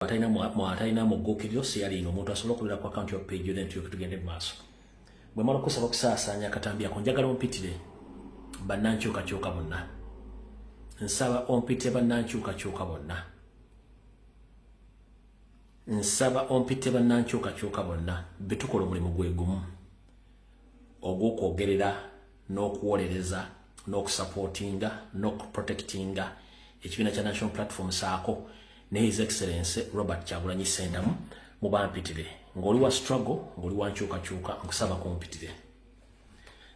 Ataina mu gukiryo sharing omuntu asobola okulira ku account yo page then tugende maaso. Bwe mala kusaba kusaasanya katambi yako njagala ompitire bannankyuka bonna. Nsaba ompitire bannankyuka bonna. Nsaba ompitire bannankyuka bonna betukola omulimu gwe gumu ogw'okwogerera n'okuwolereza n'okusupportinga n'okuprotectinga ekibiina kya National Platform saako ne His Excellency Robert Kyagulanyi Ssentamu mubampitire ng'oli wa struggle ng'oli wa nkyukakyuka nkusaba kumpitire.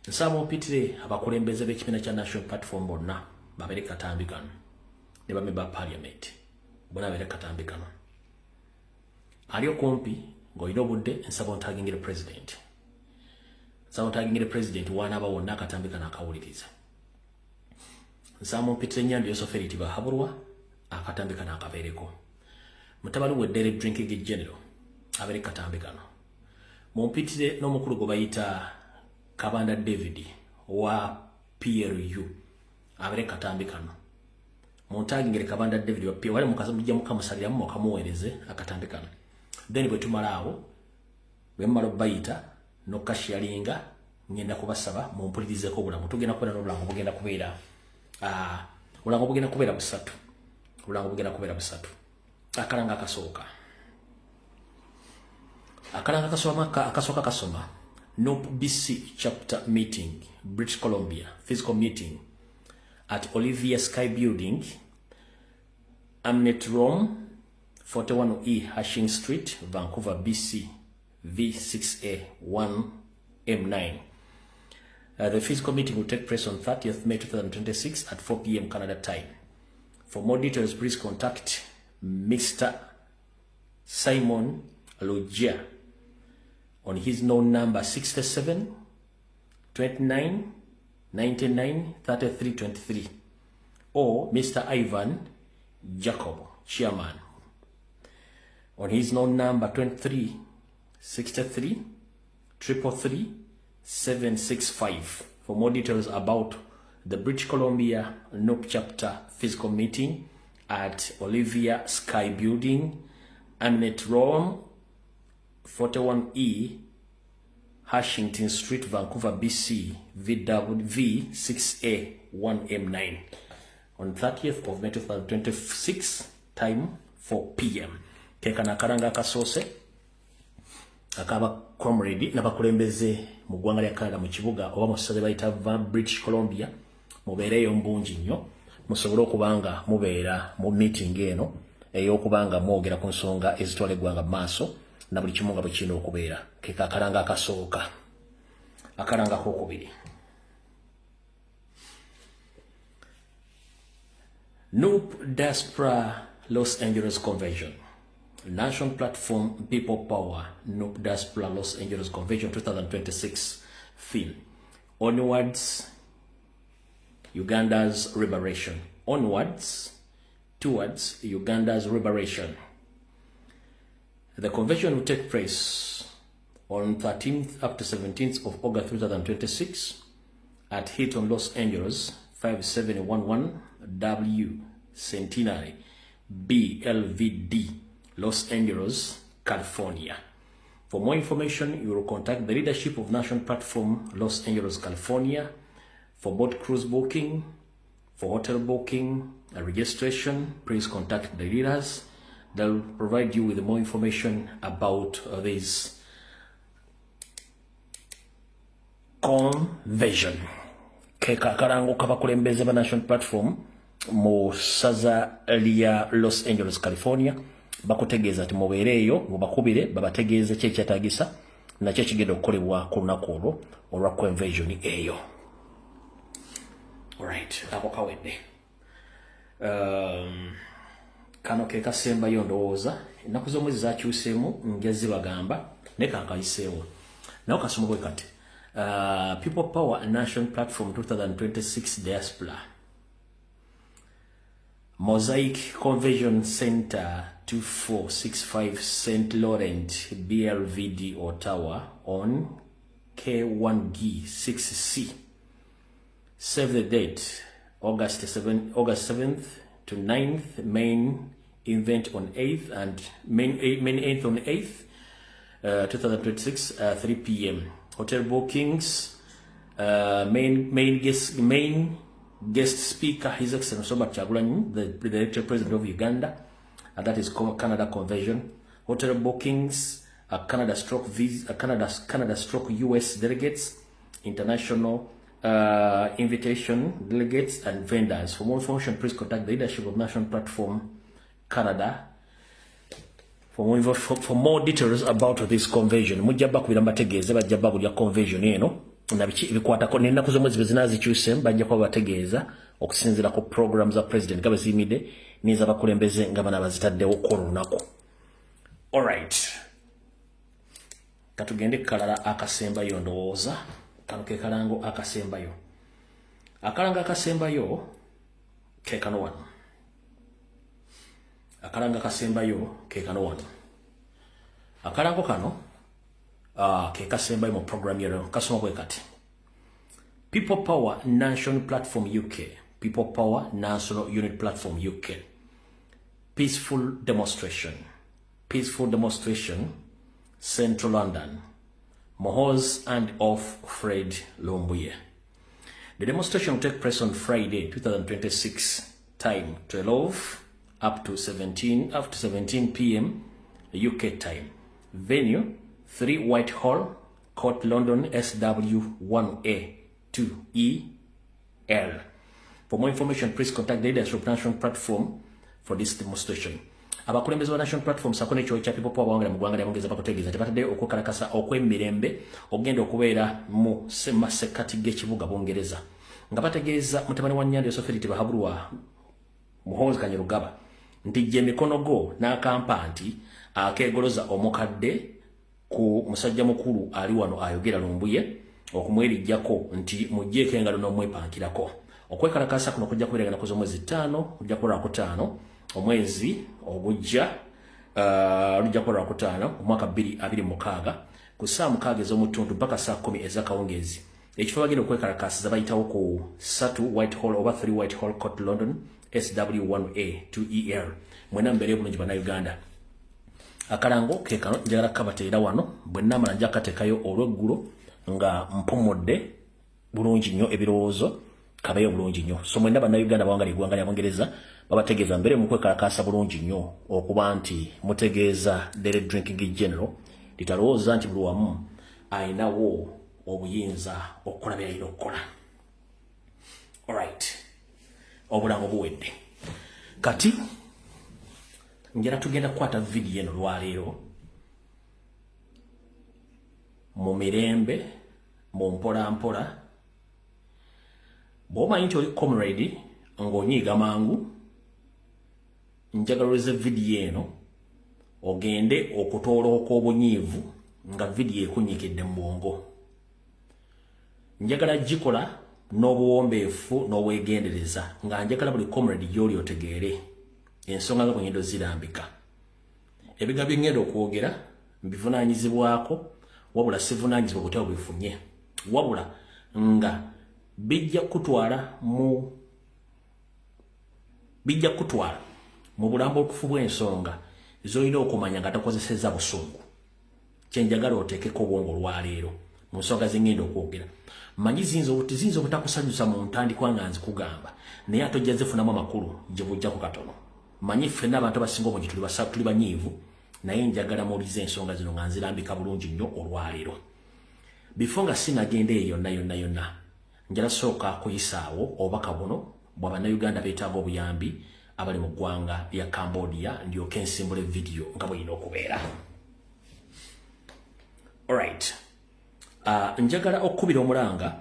Nsaba ompitire abakulembeze b'ekibiina kya National Platform bonna babere katambi kano ne bamemba parliament bonna babere katambi kano ali okumpi ng'olina obudde nsaba ontagingire president. Nsaba ontagingire president wanaaba wonna akatambi kano akawuliriza. Nsaba ompitire Nyandi Yoseferiti Bahabulwa akatambi kano akabeereko. Mutabani w'eddere drinking general abere katambi kano. Mumpitire n'omukulu gwe bayita Kabanda David wa PLU abere katambi kano. Muntagingire Kabanda David wa PLU wale mujja mukamusaliramu mukamuweereze akatambi kano. Then bwe tumalaawo bwe mmala bayita n'okasharinga ngenda kubasaba mumpulirizeeko obulamu. Tugenda kubeera n'obulamu bugenda kubeera obulamu bugenda kubeera busatu. Obulamu bugenda kubeera busatu. Akalanga akasooka. Akalanga akasooka kasoma NOP BC chapter meeting, British Columbia, physical meeting at Olivia Sky Building, Amnet Rome, 41E Hashing Street, Vancouver, BC, V6A 1M9. The physical meeting will take place on 30th May 2026 at 4 p.m. Canada time. For more details, please contact Mr. Simon Logia on his known number 67 29 99 33 23 or Mr. Ivan Jacob, Chairman, on his known number 23 63 333 765 for more details about the British Columbia NOP chapter physical meeting at Olivia Sky Building, Amnet Rome, 41E Hashington Street, Vancouver, BC, V6A 1M9 on 30th of May 2026, time 4 p.m. Kekana karanga kasose akaba comrade n'abakulembeze mu ggwanga lya Canada mu kibuga oba mu ssaza bayita British Columbia mubeereyo mbungi nnyo musobole okubanga mubeera mu meeting eno ey'okubanga mwogera ku nsonga ezitwala eggwanga maaso na buli kimu nga bwe kirina okubeera. Keka akalanga akasooka. Akalanga akokubiri. NOP Diaspora Los Angeles Convention, National Platform People Power, NOP Diaspora Los Angeles Convention 2026 theme. Onwards, Uganda's liberation. Onwards, towards Uganda's liberation. The convention will take place on 13th up to 17th of August 2026 at Hilton Los Angeles, 5711 W Centenary, BLVD, Los Angeles, California. For more information, you will contact the leadership of National Platform Los Angeles, California for boat cruise booking, for hotel booking, and registration. Please contact the leaders. They'll provide you with more information about this convention. Keka karango kabakulembeze ba National Platform mu saza lya Los Angeles, California bakutegeeza ati mubeereeyo mubakubire babategeeze kye kyetaagisa nakyo kigenda okukolebwa ku lunaku olwo olwa convention eyo. Alright, ako kawedde. Kano ke kasembayo ndowooza ennaku z'omwezi zakyuseemu ngezi bagamba ne kankayiseewo nawo kasoma bwe kati. People Power National Platform 2026 Diaspora Mosaic Convention Center 2465 St. Laurent BLVD Ottawa on K1G 6C. Save the date August 7th to 9th, main event on 8th and main 8th on 8th 2026 3 p.m. Hotel bookings, main guest speaker His Excellency Robert Kyagulanyi, the elected president of Uganda, and that is Canada Convention. Hotel bookings, Canada stroke US delegates, international invitation delegates and vendors. For more information, please contact the leadership of National Platform Canada. For more details about this convention, mujjaba kubira mbategeeza bajjaba kulya convention eno na biki bikwatako n'ennaku z'omwezi bezinazikyuse bajja kuba bategeeza okusinziira ku program za president nga beziyimidde n'ez'abakulembeze nga bano abazitaddewo ku olunaku. Alright, katugende kalala akasembayo ndowooza kano ke kalango akasembayo. Akalanga akasembayo ke kano wano. Akalanga kasembayo ke kano wano. Akalango kano ke kasembayo mu program yero kasoma bwe kati. People Power National Platform UK. People Power National Unit Platform UK. Peaceful demonstration. Peaceful demonstration. Central London. Mohoz and off Fred Lumbuye. The demonstration will take place on Friday, 2026, time 12 up to 17 p.m. UK time. Venue 3 Whitehall, Court London, SW1A 2EL. For more information, please contact the leaders of National Platform for this demonstration. Abakulembeze wa National Platform sakone ekyo kya People Power bawangala mu ggwanga lyabongeza bakutegeeza tebatadde okukalakasa okw'emirembe ogenda okubeera mu masekati g'ekibuga Bungereza nga bategeeza mutabani wa Nnyanja Sofiriti Bahabulwa Muhoozi Kanyarugaba nti gye mikono go n'akampa nti akeegoloza omukadde ku musajja mukulu ali wano ayogera Lumbuye okumwerijjako nti mujjeeko engalo n'omwepankirako. Okwekalakasa kuno kujja kubeera ennaku z'omwezi 5 kujja kubeera ku 5 omwezi ogujja lujja kubeera ku 5 omwaka 2026 ku saa 6 ez'omutundu mpaka saa 10 ez'akawungeezi. Ekifo bagenda okwekalakasiza bayitawo ku 3 Whitehall oba 3 Whitehall Court London SW1A 2EL. Mwena mbere bulungi bannayuganda. Akalango ke kano njagala kabateera wano bwe nnamala nja kateekayo olw'eggulo nga mpumudde bulungi nnyo ebirowoozo kabayo bulungi nnyo. So mwenda bannayuganda bawanga liggwanga lya Bungereza babategeeza mbere mu kwekalakaasa bulungi nnyo okuba nti mutegeeza the drinking general litalowooza nti buli wamu ayinawo obuyinza okukola by'alina okukola. Alright, obulango buwedde kati njala tugenda kukwata video eno lwaleero mu mirembe mu mpolampola. Bw'omanyi nti oli comrade ng'onyiiga mangu njagala oleze video eno ogende okutoolooka obunyiivu nga video ekunyikidde mu bwongo. Njagala gikola n'obuwombeefu n'obwegendereza nga njagala buli comrade gy'oli otegeere ensonga nga bwe ngendo zirambika. Ebigambo bye ngenda okwogera mbivunaanyizibwako wabula sivunaanyizibwa butaba bwefunye wabula nga bijja kutwala mu bulambo obutuufu bw'ensonga z'olina okumanya nga takozesezza busungu. Kyenjagala oteekeko obwongo lwaleero mu nsonga ze ngenda okwogera. Manyi ziyinza obutakusanyusa mu ntandikwa nga nzikugamba naye ate ojja zifunamu amakulu gye bujjako katono. Manyi ffenna abantu abasinga obungi tuli banyiivu naye njagala muwulize ensonga zino nga nzirambika bulungi nnyo olwaleero. Before nga sinagenda eyo yonna njala sooka kuyisaawo obubaka buno bw'abannayuganda beetaaga obuyambi abali mu ggwanga lya Cambodia ndyoke nsimbule video nga bw'erina okubeera. Alright, njagala okukubira omulanga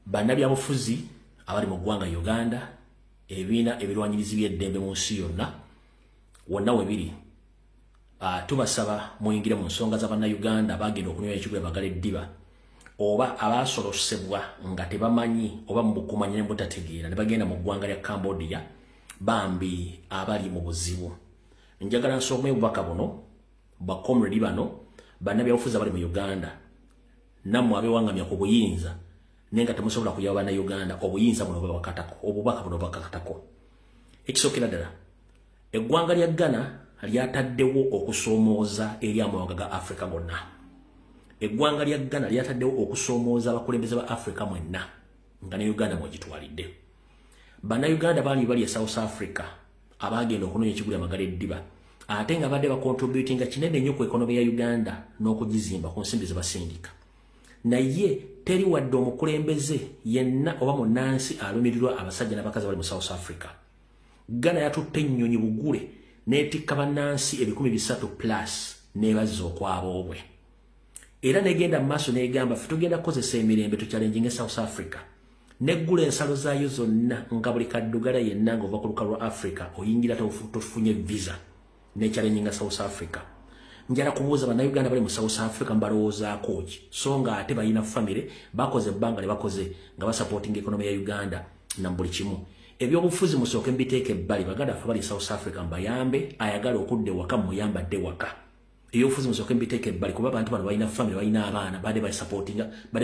bannabyabufuzi abali mu ggwanga Uganda, ebibiina ebirwanyirizi by'eddembe mu nsi yonna wonna we biri. Tubasaba muyingire mu nsonga z'abannayuganda bagenda okunywa ekigwe bagala eddiba oba abasolosebwa nga tebamanyi oba mu bukumanyi ne butategeera ne bagenda mu ggwanga lya Cambodia bambi abali mu buzibu. Njagala nsome obubaka buno bakomredi bano bannabyabufuzi abali mu Uganda nammwe abeewangamya ku buyinza nenga temusobola kuyaba bannayuganda obuyinza buno bwakatako obubaka buno bwakatako. Ekisokera ddala eggwanga lya Ghana lyataddewo okusoomooza eri amawanga ga Africa gonna. Eggwanga lya Ghana lyataddewo okusoomooza abakulembeze ba Africa mwenna nga ne Uganda mwegitwalidde. Bannayuganda bali e South Africa abagenda okunoonya ekigula amagala eddiba ate nga badde bacontributinga kinene nnyo ku ekonomi ya Uganda n'okugizimba ku nsimbi ze basindika. Naye teri wadde omukulembeze yenna oba munnansi alumirirwa abasajja n'abakazi bali mu South Africa. Ghana yatutte ennyonyi bugule n'etikka bannansi 300+ n'ebazza okwaboobwe. Era negenda mu maaso n'egamba ffe tugenda kukozesa emirembe tuchallenginge South Africa. Neggula ensalo zaayo zonna nga buli kaddugala yenna ng'ova ku lukalu lwa Africa oyingira tofunye visa n'echallenginga South Africa. Njala kubuuza bannayuganda bali mu South Africa mbalowoozaako ki so nga ate balina famire bakoze ebbanga ne bakoze nga basupporting ekonomi ya Uganda na buli kimu. Ebyobufuzi musooke mbiteeke ebbali baganda ffe bali South Africa mbayambe ayagala okudde waka muyambadde waka. Ebyobufuzi musooke mbiteeke ebbali kuba abantu bano balina famire balina abaana badde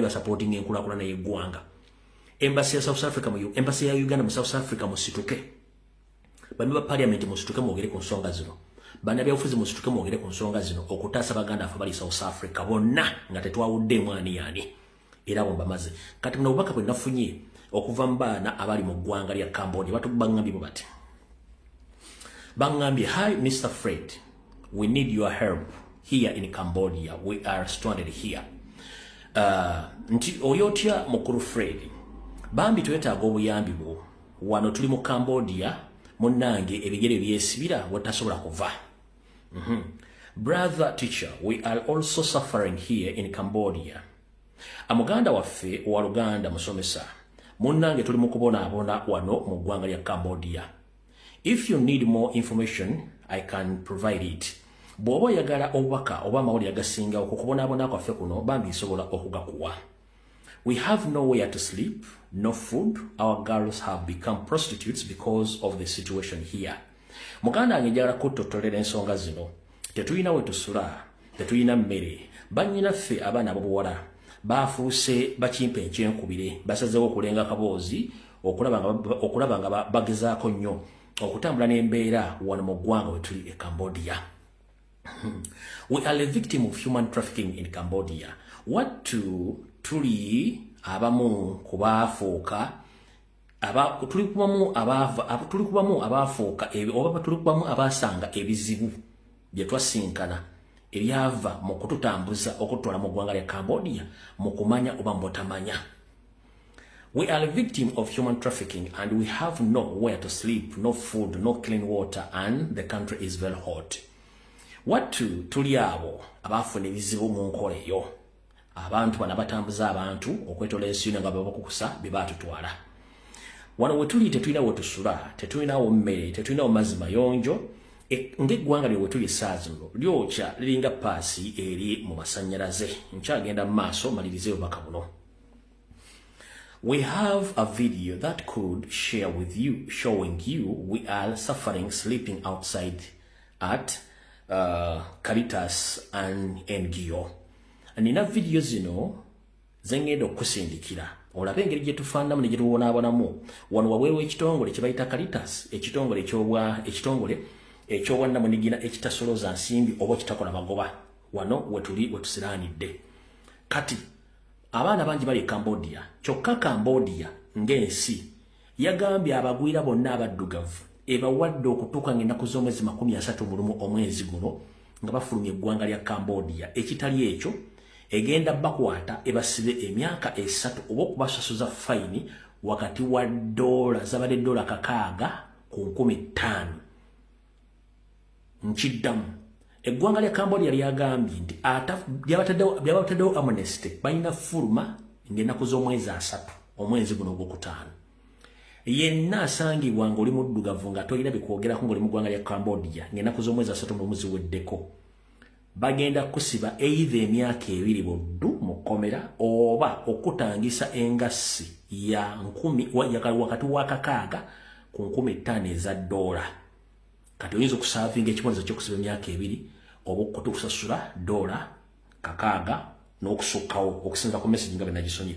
basupporting enkulaakulana y'eggwanga. Embassy ya South Africa embassy ya Uganda mu South Africa musituke. Bambi ba parliament musituke mwogere ku nsonga zino. Bana byobufuzi musituke mwogere ku nsonga zino okutaasa baganda ffe bali South Africa bonna nga tetwawudde mwani yani. Era bomba maze. Kati mna ubaka bwe nafunye okuva mbana abali mu ggwanga lya Cambodia batubangambye bati. Bangambye, "Hi Mr. Fred, we need your help here in Cambodia. We are stranded here." Nti oyotya mukuru Fred. Bambi twetaaga obuyambi bwo. Wano tuli mu Cambodia munnange ebigere byesibira watasobola kuva. Brother teacher, we are also suffering here in Cambodia. Amuganda waffe wa Luganda musomesa. Munnange tuli mu kubonaabona wano mu ggwanga lya Cambodia. If you need more information, I can provide it. Bw'oba oyagala obubaka oba amawulire agasinga okukubonaabona kwaffe kuno bambi nsobola okugakuwa. We have nowhere to sleep, no food. Our girls have become prostitutes because of the situation here. Muganda angejala kutotolera ensonga zino. Tetuyina we tusula, tetuyina mmere. Bannyinaffe abaana abobuwala bafuuse bakimpe ekyenkubire basazeewo okulenga kaboozi okulaba nga bagezaako nnyo okutambula n'embeera wano mu ggwanga we tuli e Cambodia. We are a victim of human trafficking in Cambodia. Tuli abamu kubaafuuka tuli kubamu abaafuuka oba tuli kubamu abaasanga ebizibu bye twasinkana ebyava mu kututambuza okutwala mu ggwanga lya Cambodia mu kumanya oba mbotamanya. We are a victim of human trafficking and we have nowhere to sleep, no food, no clean water, and the country is very hot. Tuli abo abaafuna ebizibu mu nkola eyo. Abantu bana batambuza abantu okwetola ensi nga babakukusa bye batutwala. Wano we tuli tetulina we tusula, tetulinawo mmere, tetulinawo mazzi mayonjo. Ng'eggwanga lye we tuli essaazi nno lyokya liringa paasi eri mu masannyalaze. Nkyagenda mu maaso malirize obubaka buno. We have a video that could share with you showing you we are suffering sleeping outside at Caritas and NGO. Nina video zino zengenda okusindikira olabe engeri gye tufaananamu ne gye tubonaabonamu wano waweewo ekitongole kye bayita Caritas, ekitongole eky'obwannamunigina ekitasoloza nsimbi oba ekitakola magoba wano we tusiraanidde. Kati abaana bangi bali e Cambodia, kyokka Cambodia ng'ensi yagambye abagwira bonna abaddugavu ebawadde okutuuka ng'ennaku z'omwezi 30 omwezi guno nga bafulumya eggwanga lya Cambodia. Ekitali ekyo egenda bakwata ebasibe emyaka 3 oba okubasasuza fayini wakati wa zabadde $6 ku 15,000. Nkiddamu eggwanga lya Cambodia lyagambye nti lyabataddewo amnesty balina fuluma ng'ennaku z'omwezi 3 omwezi guno ogwokutaano. Yenna asangibwa ng'oli muddugavu nga tolina bikwogerako ng'oli mu ggwanga lya Cambodia ng'ennaku z'omwezi 3 muziweddeko bagenda kusiba either emyaka 2 boddu mu kkomera oba okutangisa engassi ya wakati wa $6 ku 15,000. Kati oyinza okusaavinga ekiboneza ky'okusiba emyaka 2 oba okutusasula $6 n'okusukkawo okusinza ku message nga bwe nagisomye.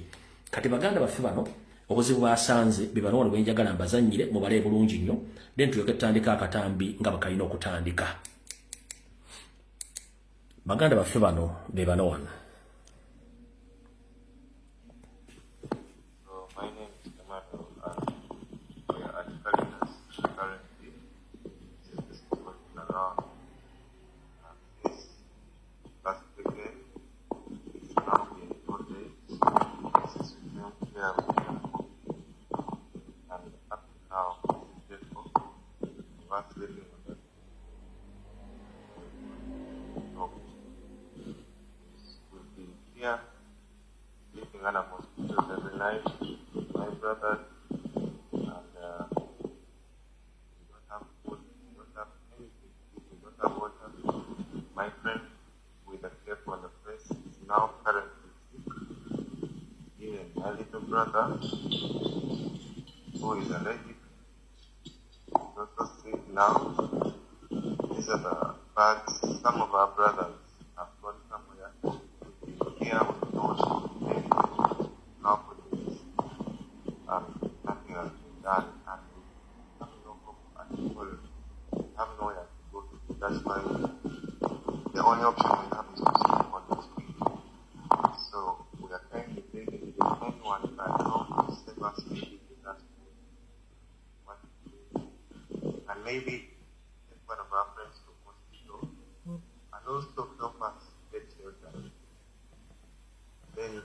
Kati baganda baffe bano obuzibu bwasanze bibano bwe njagala mbazanyire mubale bulungi nnyo then tuyoke tutandika akatambi nga bakalina okutandika. Baganda baffe bano be bano wano. My name is Emmanuel, and we are at Caritas currently. This is working around this last decade. It's now been 4 days since we came here with them, and up to now, therefore, we are living on that. So, we'll be here, living in a mosquitoes every night. My brother, and we don't have food, we don't have anything, we don't have water. My friend with a cape on the face is now currently sick. Even my little brother, who is allergic, is also sick now. These are the facts. Some of our brothers have gone somewhere. We've been here with no anything, now for this. Nothing has been done, and we have no hope at all. We have nowhere to go to. That's why the only option we have is to sleep on the street. So we are kindly begging if anyone can help us, save us, maybe give us what to do. And maybe take one of our friends to hospital, and also help us get shelter. Then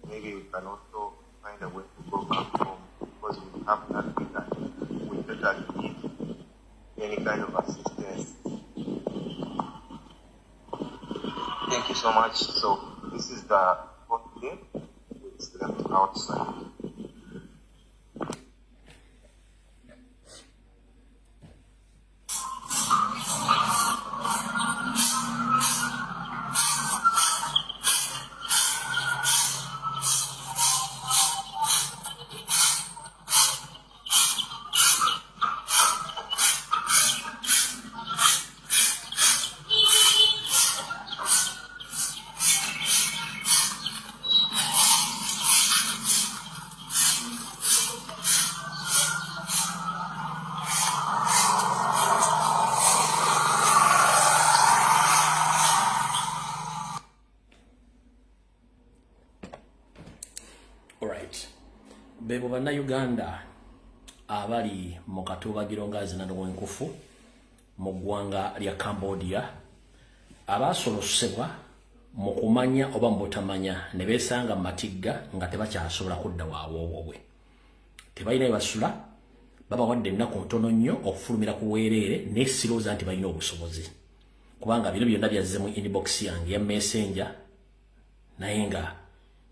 maybe we can also find a way to go back home, because we have nothing that we better need any kind of assistance. Thank you so much. So this is the 4th day we slept outside. Bebo bana Uganda abali mu katubagiro ngazina n'wenkufu mu ggwanga lya Cambodia abasolosebwa mu kumanya oba mbotamanya ne besanga matigga nga tebakyasobola kudda waawobwe tebalina ebasula baba wadde ennaku ntono nnyo okufulumira ku weereere n'esirooza nti balina obusobozi kubanga bino byonna byazze mu inbox yange ya messenger naye nga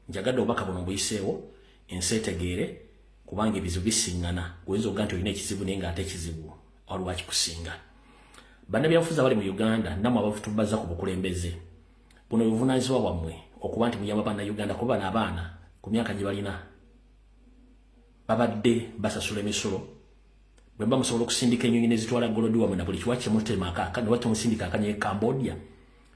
njagadde obubaka buno buyiseewo ensetegeere kubanga ebizibu bisiŋŋana goyinza okuga nti olina ekizibu naye nga ate ekizibu waliwo akikusinga. Bannabyabufuzi abali mu Uganda nammwe abafutubaza ku bukulembeze buno buvunaanyizibwa bwammwe okuba nti muyamba bannayuganda kuba bano abaana ku myaka gye balina babadde basasula emisolo bwe mba musobola okusindika ennyonyi ne zitwala golodi wammwe na buli kiwa kye mutema ne waki musindika akanye Cambodia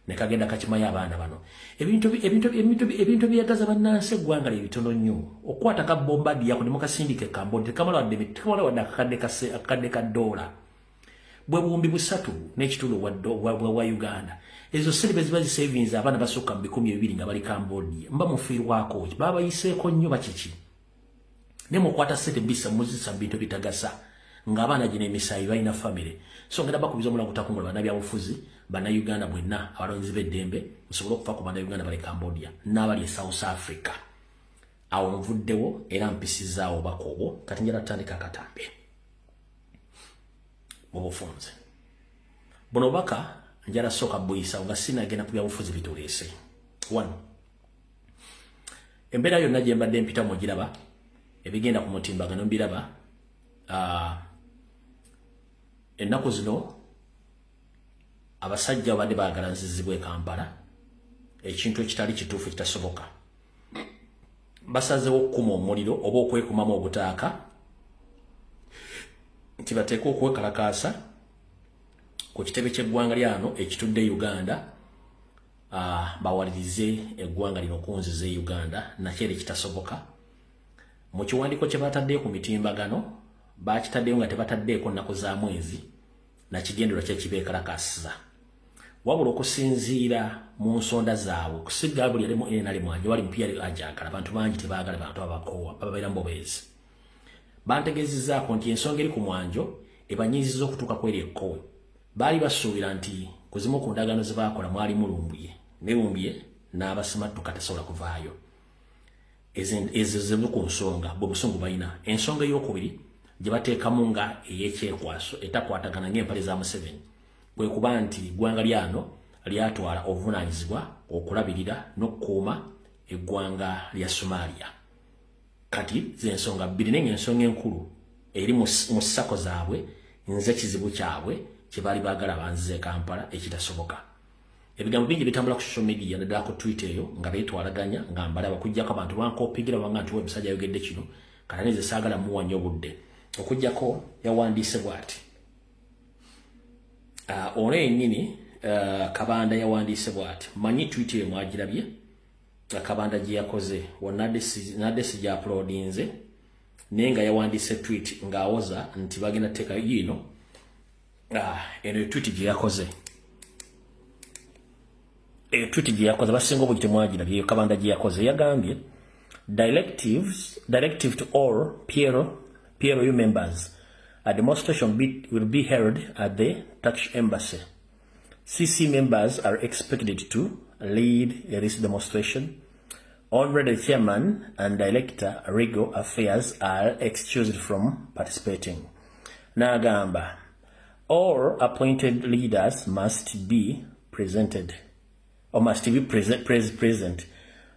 ne kagenda kakimanya abaana bano ebintu byagaza bannansi eggwanga lye bitono nnyo okukwata ka bombadi yako ne mukasindika Cambodia tekamala wadde akakadde ka $1 bwe buwumbi 3 n'ekitundu wa Uganda ezo sente ziba zi savings abaana basukka mu 200 nga bali Cambodia mba mufiirwako ki baba yiseeko nnyo bakiki ne mukwata sente mbisa muzisa bintu bitagasa nga abaana gino emisayi balina family so ngenda bakubiza omulango takungula bannabyabufuzi bannayuganda mwenna abalonzi b'eddembe musobole okufa ku bannayuganda bali Cambodia n'abali e South Africa awo nvuddewo era mpisizaawo obubaka obwo kati njala tutandika akatambi mu bufunze buno obubaka njala sooka buyisa nga sinagenda ku byabufuzi bituleese 1 embeera yonna gye mbadde mpita mugiraba ebigenda ku mutimbagano mbiraba ennaku zino abasajja badde baagala nzizibwe Kampala ekintu ekitali kituufu kitasoboka basazeewo okukuma omuliro oba okwekumamu obutaaka nti bateeka okwekalakaasa ku kitebe ky'eggwanga lyano ekitudde Uganda bawalirize eggwanga lino okunziza Uganda nakyo era kitasoboka mu kiwandiiko kye bataddeyo ku mitimbagano bakitaddeyo nga tebataddeeko nnaku za mwezi na kigendererwa kye kibeekalakasiza wabula okusinziira mu nsonda zaabwe okusiga buli alimu ena limwanje wali mpya ajagala abantu bangi tebaagala bantu abakoowa bababeera mbobeezi bantegeezezzaako nti ensonga eri ku mwanjo ebanyiizizza okutuuka kweri ekkowe baali basuubira nti kuzimu ku ndagaano ze baakola mwali mulumbuye n'abasimattuka tasobola kuvaayo ezo zemu ku nsonga bwe busungu balina ensonga ey'okubiri gye bateekamu nga ey'ekyekwaso etakwatagana ng'empale za Museveni bwe kuba nti eggwanga lyano lyatwala obuvunaanyizibwa okulabirira n'okukuuma eggwanga lya Somalia kati z'ensonga bbiri naye ng'ensonga enkulu eri mu ssako zaabwe nze kizibu kyabwe kye baali baagala banzize Kampala ekitasoboka ebigambo bingi bitambula ku social media naddala ku Twitter eyo nga beetwalaganya nga mbalaba okuggyako abantu bankoopigira banga nti we musajja ayogedde kino kati nze saagala muwanya obudde okuggyako yawandiise bw'ati ono yennyini Kabanda yawandiise bw'ati manyi Twitter eyo mwagirabye Kabanda gye yakoze wadde sijja uploadinze naye nga yawandiise tweet ng'awoza nti bagenda teeka yino eno tweet gye yakoze tweet gye yakoze basinga obuli temwagirabye eyo Kabanda gye yakoze yagambye directive to all PLU members. A demonstration will be held at the Dutch embassy. CC members are expected to lead this demonstration. Only the chairman and director Legal Affairs are excused from participating. Nagamba, all appointed leaders must be present.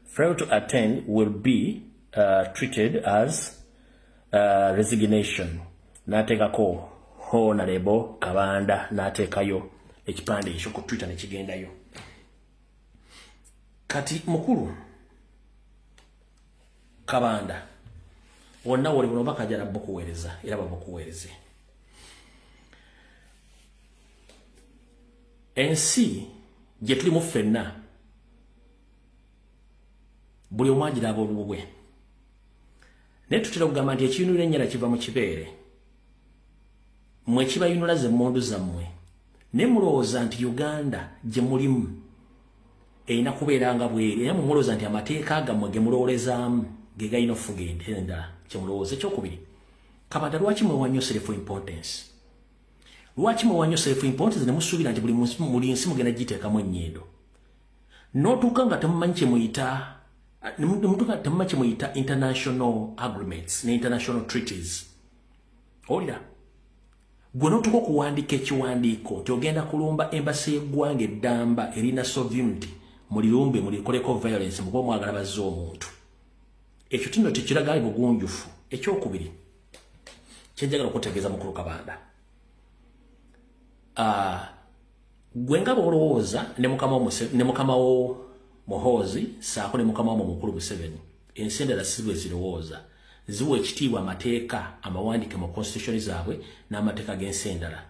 Fail to attend will be treated as resignation. Natekako Honorable Kabanda natekayo ekipande ekyo ku Twitter ne kigendayo. Kati mukulu Kabanda wonna wali buno bakajala bokuweereza era babukuweereze. Ensi gye tulimu ffenna buli omu agira ab'olubwe. Naye tutera okugamba nti ekiyinula ennyala kiva mu kibeere. Mwe kibayinula ze mmundu zammwe. Ne mulowooza nti Uganda gye mulimu erina kubeera nga bweri era mulowooza nti amateeka gammwe ge mulowoolezaamu ge galina okufuga ente endala kye mulowooza. Ekyokubiri, Kabanda lwaki mwewa nnyo self importance? Lwaki mwewa nnyo self importance ne musuubira nti buli nsi mugenda giteekamu ennyindo? N'otuuka nga temumanyi kye muyita temumanyi kye muyita international agreements ne international treaties. Olira gwe n'otuuka okuwandiika ekiwandiiko nti ogenda kulumba embasi y'eggwanga eddamba erina sovereignty mulirumbe mulikoleko violence mukuba mwagala bazze omuntu. Ekyo tino tekiraga ali bugunjufu. Ekyokubiri kyenjagala okutegeeza mukulu Kabanda, gwe nga bw'olowooza ne mukama wo Muhoozi saako ne mukama wo mukulu Museveni ensi endala si bwe zirowooza, ziwa ekitiibwa amateeka amawandiike mu constitution zaabwe n'amateeka g'ensi endala.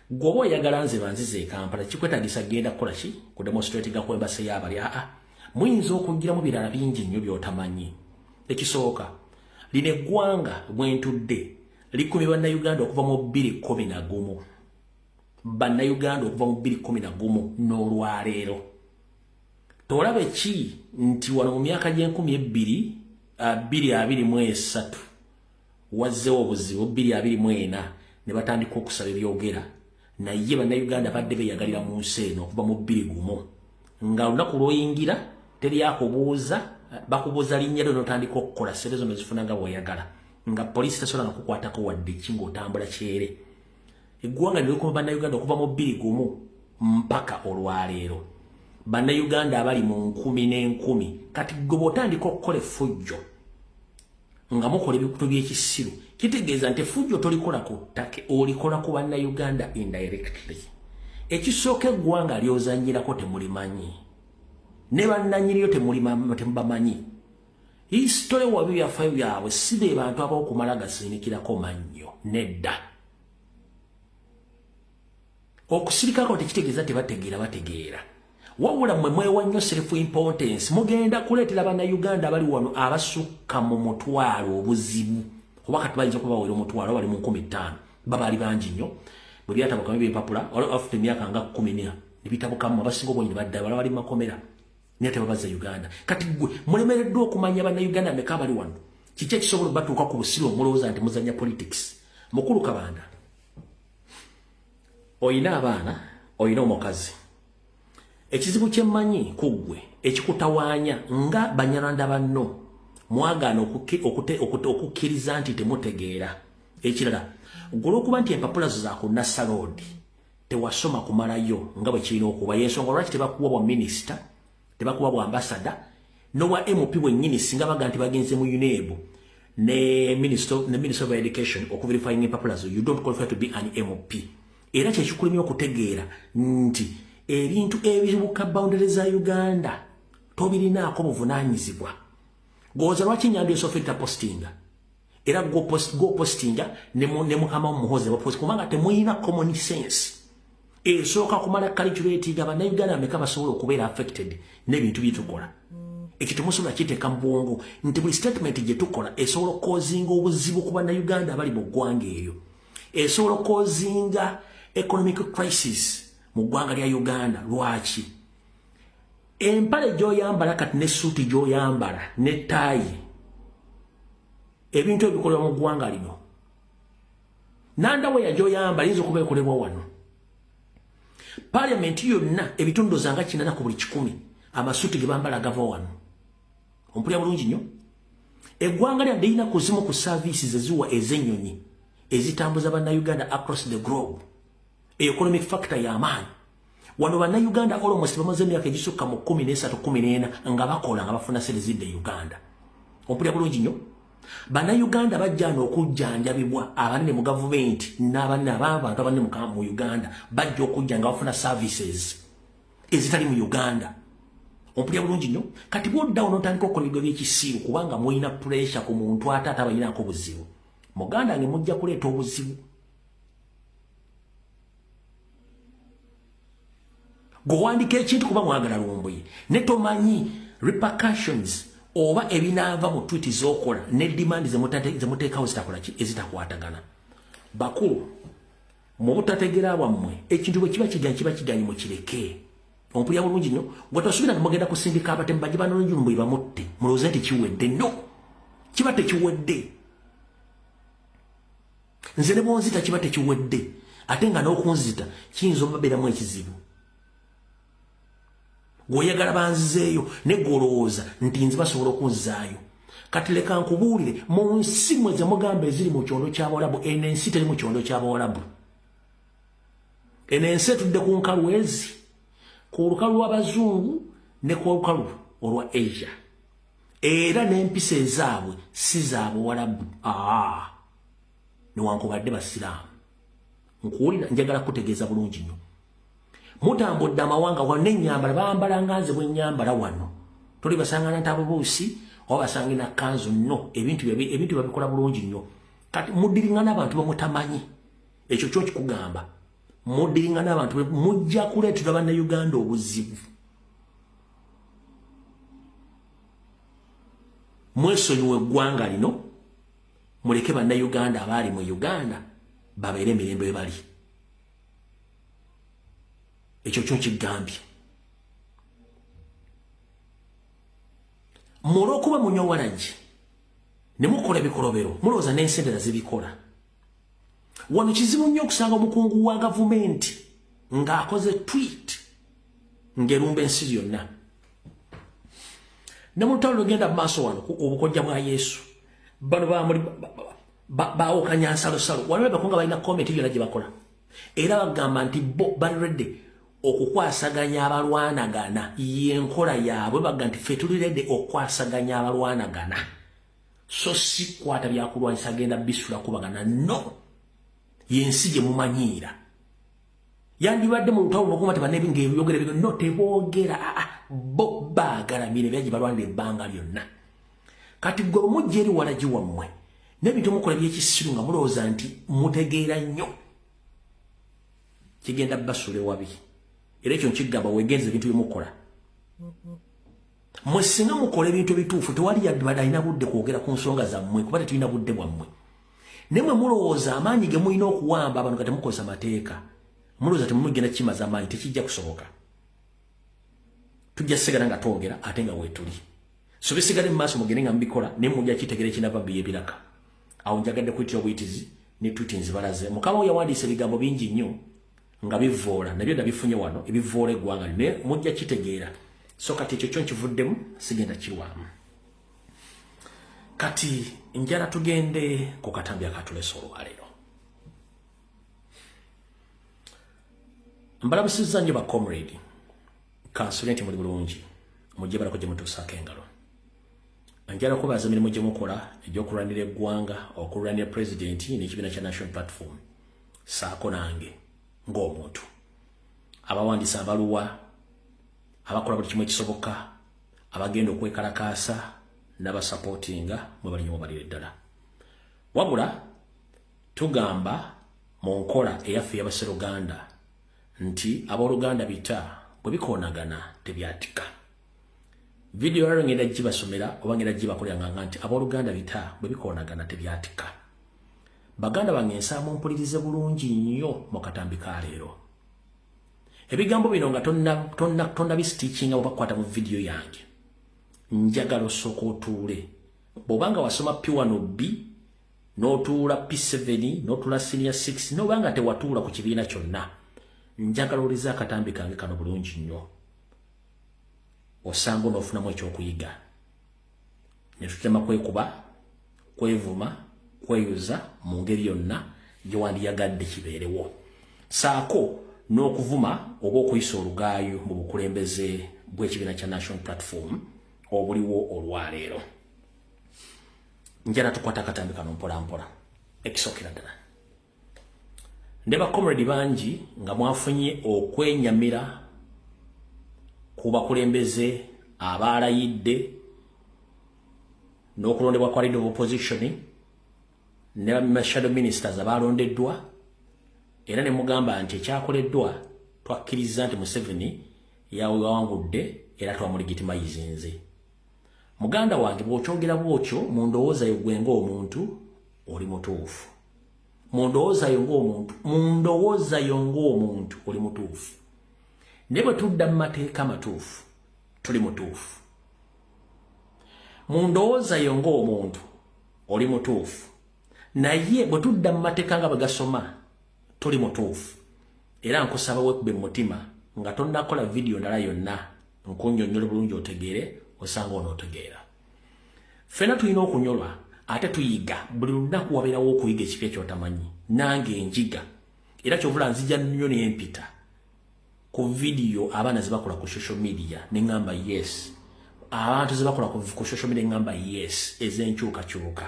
Gwe oba oyagala nze banzize e Kampala kikwetagisa genda kukola ki ku demonstratinga ku embasi y'abali? Muyinza okugiramu birala bingi nnyo by'otamanyi. Ekisooka, lino eggwanga bwentudde likumye bannayuganda okuva mu 2011. Bannayuganda okuva mu 2011 n'olwaleero. Tolaba ki nti wano mu myaka gy'e2023 wazzewo obuzibu 2024 ne batandika okusaba ebyogera naye bannayuganda badde beeyagalira mu nsi eno okuva mu 2021 nga olunaku lw'oyingira teri akubuuza bakubuuza linnya lyo n'otandika okukola ssente zonna zifuna nga bw'oyagala nga poliisi tasobola nakukwatako wadde ki ng'otambula kyere. Eggwanga ne likuma bannayuganda okuva mu 2021 mpaka olwaleero. Bannayuganda abali mu 10,000 kati gwe bw'otandika okukola effujjo nga mukola ebikutu by'ekisiru kitegeeza nti effujjo tolikola ku ttaka olikola ku bannayuganda indirectly. Ekisooka eggwanga ly'ozannyirako temulimanyi ne bannannyiniyo temubamanyi. Hisitole wabi byafaayo byabwe si be bantu ab'okumala gasinikirako mannyo nedda. Okusirikako tekitegeeza tebategeera. wawula mwe mwewa nnyo self importance mugenda kuleetera bannayuganda abali wano abasukka mu mutwalo obuzibu kuba kati bayinza kuba bawera omutwalo bali mu 15 babali bangi nnyo bwe byatabukamu ebyempapula after emyaka nga 10 nebitabukamu abasinga obwenyi badda bala bali makomera nete babaza Uganda kati gwe mulemereddwa okumanya bannayuganda meka bali wano kiki ekisobola batuuka ku busiro omulowooza nti muzanya politics mukulu Kabanda oyina abaana oyina omukazi ekizibu kyemmanyi kuggwe ekikutawaanya nga banyarwanda banno mwagaana okukkiriza nti temutegeera ekirala golwokuba nti empapula zo zakunassa road tewasoma kumalayo nga bwe kirina okuba yensonga lwaki tebakuwa bwa minisita tebakuwa bwa ambasada nowa MP bwennyini singa baga nti bagenze mu UNEB ne Minister of Education okuverifying empapula zo you don't qualify to be an MP era kyekikulemye okutegeera nti ebintu ebibuka boundaries za Uganda tobirinaako buvunaanyizibwa goza lwaki nyambi esofita postinga era go postinga ne mukama omuhoze bapost kubanga temuyina common sense esooka kumala calculating abannayuganda ameka basobola okubeera affected n'ebintu byetukola ekitumusobola kiteeka mu bwongo nti buli statement gye tukola esobola okukozinga obuzibu ku bannayuganda abali mu ggwanga eyo esobola okukozinga economic crisis mu ggwanga lya Uganda lwaki empale gy'oyambala kati ne suuti gy'oyambala ne taayi ebintu ebikolebwa mu ggwanga lino nandaweya gy'oyambala yinza okuba ekolebwa wano Parliament yonna ebitundu zanga 80 ku buli 100 amasuuti ge bambala gava wano ompulya bulungi nnyo eggwanga lya lirina kuzimu ku services eziwa ez'ennyonyi ezitambuza bannayuganda across the globe economic factor y'amaanyi wano bannayuganda almost bamaze emyaka egisukka mu 13-14 nga bakola nga bafuna sente zidde Uganda ompulya bulungi nnyo bannayuganda bajjana okujjanjabibwa abanene mu gavumenti n'abanene abantu abanene mu Uganda bajja okujja nga bafuna services ezitali mu Uganda ompulya bulungi nnyo kati bwoddawo n'otandika okukola ebigo by'ekisiiru kubanga mulina pressure ku muntu ate abayinako buzibu muganda nge mujja kuleeta obuzibu gowandika ekintu kuba mwagala lumbuye ne tomanyi repercussions oba ebinaava mu tweet z'okola ne demand zemuteekawo ezitakwatagana bakulu mu butategeera bwammwe ekintu bwe kiba kiganyi mukireke ompulya bulungi nnyo gwe tosubira nemugenda kusindika abatemu bajje banolunjulumbu bamutte mulowooze nti kiwedde no kiba tekiwedde nze ne bonzita kiba tekiwedde ate nga n'okunzita kiyinza obabeeramu ekizibu gweoyagala banzizeeyo negolowooza nti nze basobola okunzaayo kati leka nkubuulire mu nsi mwe ze mugamba eziri mu kyondo ky'Abawarabu eno ensi teri mu kyondo ky'Abawarabu eno ensi etudde ku nkalu ezi ku lukalu lw'Abazungu ne ku lukalu olwa Asia era n'empisa ezaabwe si z'Abawarabu newankubadde basiraamu nkuwulira njagala kutegeeza bulungi nnyo mutambudde amawanga wano n'ennyambala bambala nga nze bwe nnyambala wano toli basangana nti ababuusi oba basangina kanzu nno ebintu babikola bulungi nnyo kati muddiringa n'abantu bamutamanyi ekyo kyo kikugamba muddiringa n'abantu mujja kuleetera bannayuganda obuzibu mwesonyiwe eggwanga lino muleke bannayuganda abaali mu Uganda babeere emirembe we bali ekyo kyo kigambye mulwokuba munyowaragi ne mukola ebikolobero mulowooza n'ensente zibikola wano kizibu nnyo okusanga omukungu wa gavumenti ng'akoze tweet ng'erumba ensi yonna ne mu lutalo lugenda mu maaso wano obukojja bwa Yesu bano baawukanya nsalosalo wano bebako nga balina komenti yonna gye bakola era bagamba nti bo bali redde okukwasaganya abalwanagana yenkola yaabwe baga nti ffe tuli redde okukwasaganya abalwanagana so si kwata byakulwanyisa genda bisula kubagana no yensi gye mumanyiira yandibadde mu lutalo nokuma tebanebingebyogera bino no teboogera bo baagala mire byagi balwanira ebbanga lyonna kati gwe omujja eri walagi wammwe n'ebintu mukola by'ekisiru nga mulowooza nti mutegeera nnyo kigenda basule wabi era ekyo nkigamba wegenze ebintu byemukola mwe singa mukola ebintu ebituufu tewali yadde alina budde kwogera ku nsonga zammwe kuba tetulina budde bwammwe ne mwe mulowooza amaanyi ge mulina okuwamba abantu nga temukozesa mateeka mulowooza temumugenda kimaze amaanyi tekijja kusoboka tujja sigala nga twogera ate nga weetuli so bisigale mu maaso mugende nga mubikola ne mujja kitegera ekinava byebiraka awo njagadde kuyitira obuyitizi ne twiti nzibalaze mukama we yawandiisa ebigambo bingi nnyo nga bivoola nabyo nabifunye wano ebivoola eggwanga ne mujja kitegeera so kati ekyo kyo nkivuddemu sigenda kirwamu kati njala tugende ku katambi akatulesa olwaleero mbalabusiza nnyo bacomrade kansule nti muli bulungi mujje balako gye mutuusaako engalo njala kubaza emirimu gye mukola egy'okulwanira eggwanga okulwanira pulezidenti n'ekibiina kya national platform saako nange ng'omuntu abawandiisa abaluwa abakola buli kimu ekisoboka abagenda okwekalakaasa n'abasapootinga mwe bali nnyo balire ddala wabula tugamba mu nkola eyaffe y'abaseruganda nti abooluganda bita bwe bikoonagana tebyatika video yaro ngenda gibasomera oba ngenda gibakoleranga nti abooluganda bita bwe bikoonagana tebyatika baganda bange nsaba mpulirize bulungi nnyo mu katambi ka leero ebigambo bino nga tonna bisitiikinga bwe bakwata mu video yange njagala osooka otuule bw'obanga wasoma P1B n'otuula P7 n'otuula senior 6 n'obanga tewatuula ku kibiina kyonna njagala oliza akatambi kange kano bulungi nnyo osanga n'ofunamu ekyokuyiga ne tutema kwekuba kwevuma kweyuza mu ngeri yonna gye wandiyagadde kibeerewo saako n'okuvuma oba okuyisa olugaayo mu bukulembeze bw'ekibiina kya national platform obuliwo olwaleero njala tukwata akatambi kano mpola mpola ekisookera ddala nde bacomrade bangi nga mwafunye okwenyamira ku bakulembeze abaalayidde n'okulondebwa kwa leader of opposition ne shadow ministers abaalondeddwa era ne mugamba nti ekyakoleddwa twakkiriza nti Museveni yawangudde era twamulegitimizinze muganda wange bw'okyogera bw'otyo mu ndowooza yo gwe ng'omuntu oli mutuufu mu ndowooza yo ng'omuntu oli mutuufu ne bwe tudda mu mateeka matuufu tuli mutuufu mu ndowooza yo ng'omuntu oli mutuufu naye bwe tudda mu mateeka nga bwe gasoma tuli mutuufu era nkusaba wekube mu mutima nga tonnakola video ndala yonna nkunnyonnyola bulungi otegeere osanga onootegeera ffena tulina okunyolwa ate tuyiga buli lunaku wabeerawo okuyiga ekipya kyotamanyi nange enjiga era kyovula nzija nnyo nempita ku video abaana zebakola ku social media neŋŋamba yes abantu zebakola ku social media neŋŋamba yes ez'enkyukakyuka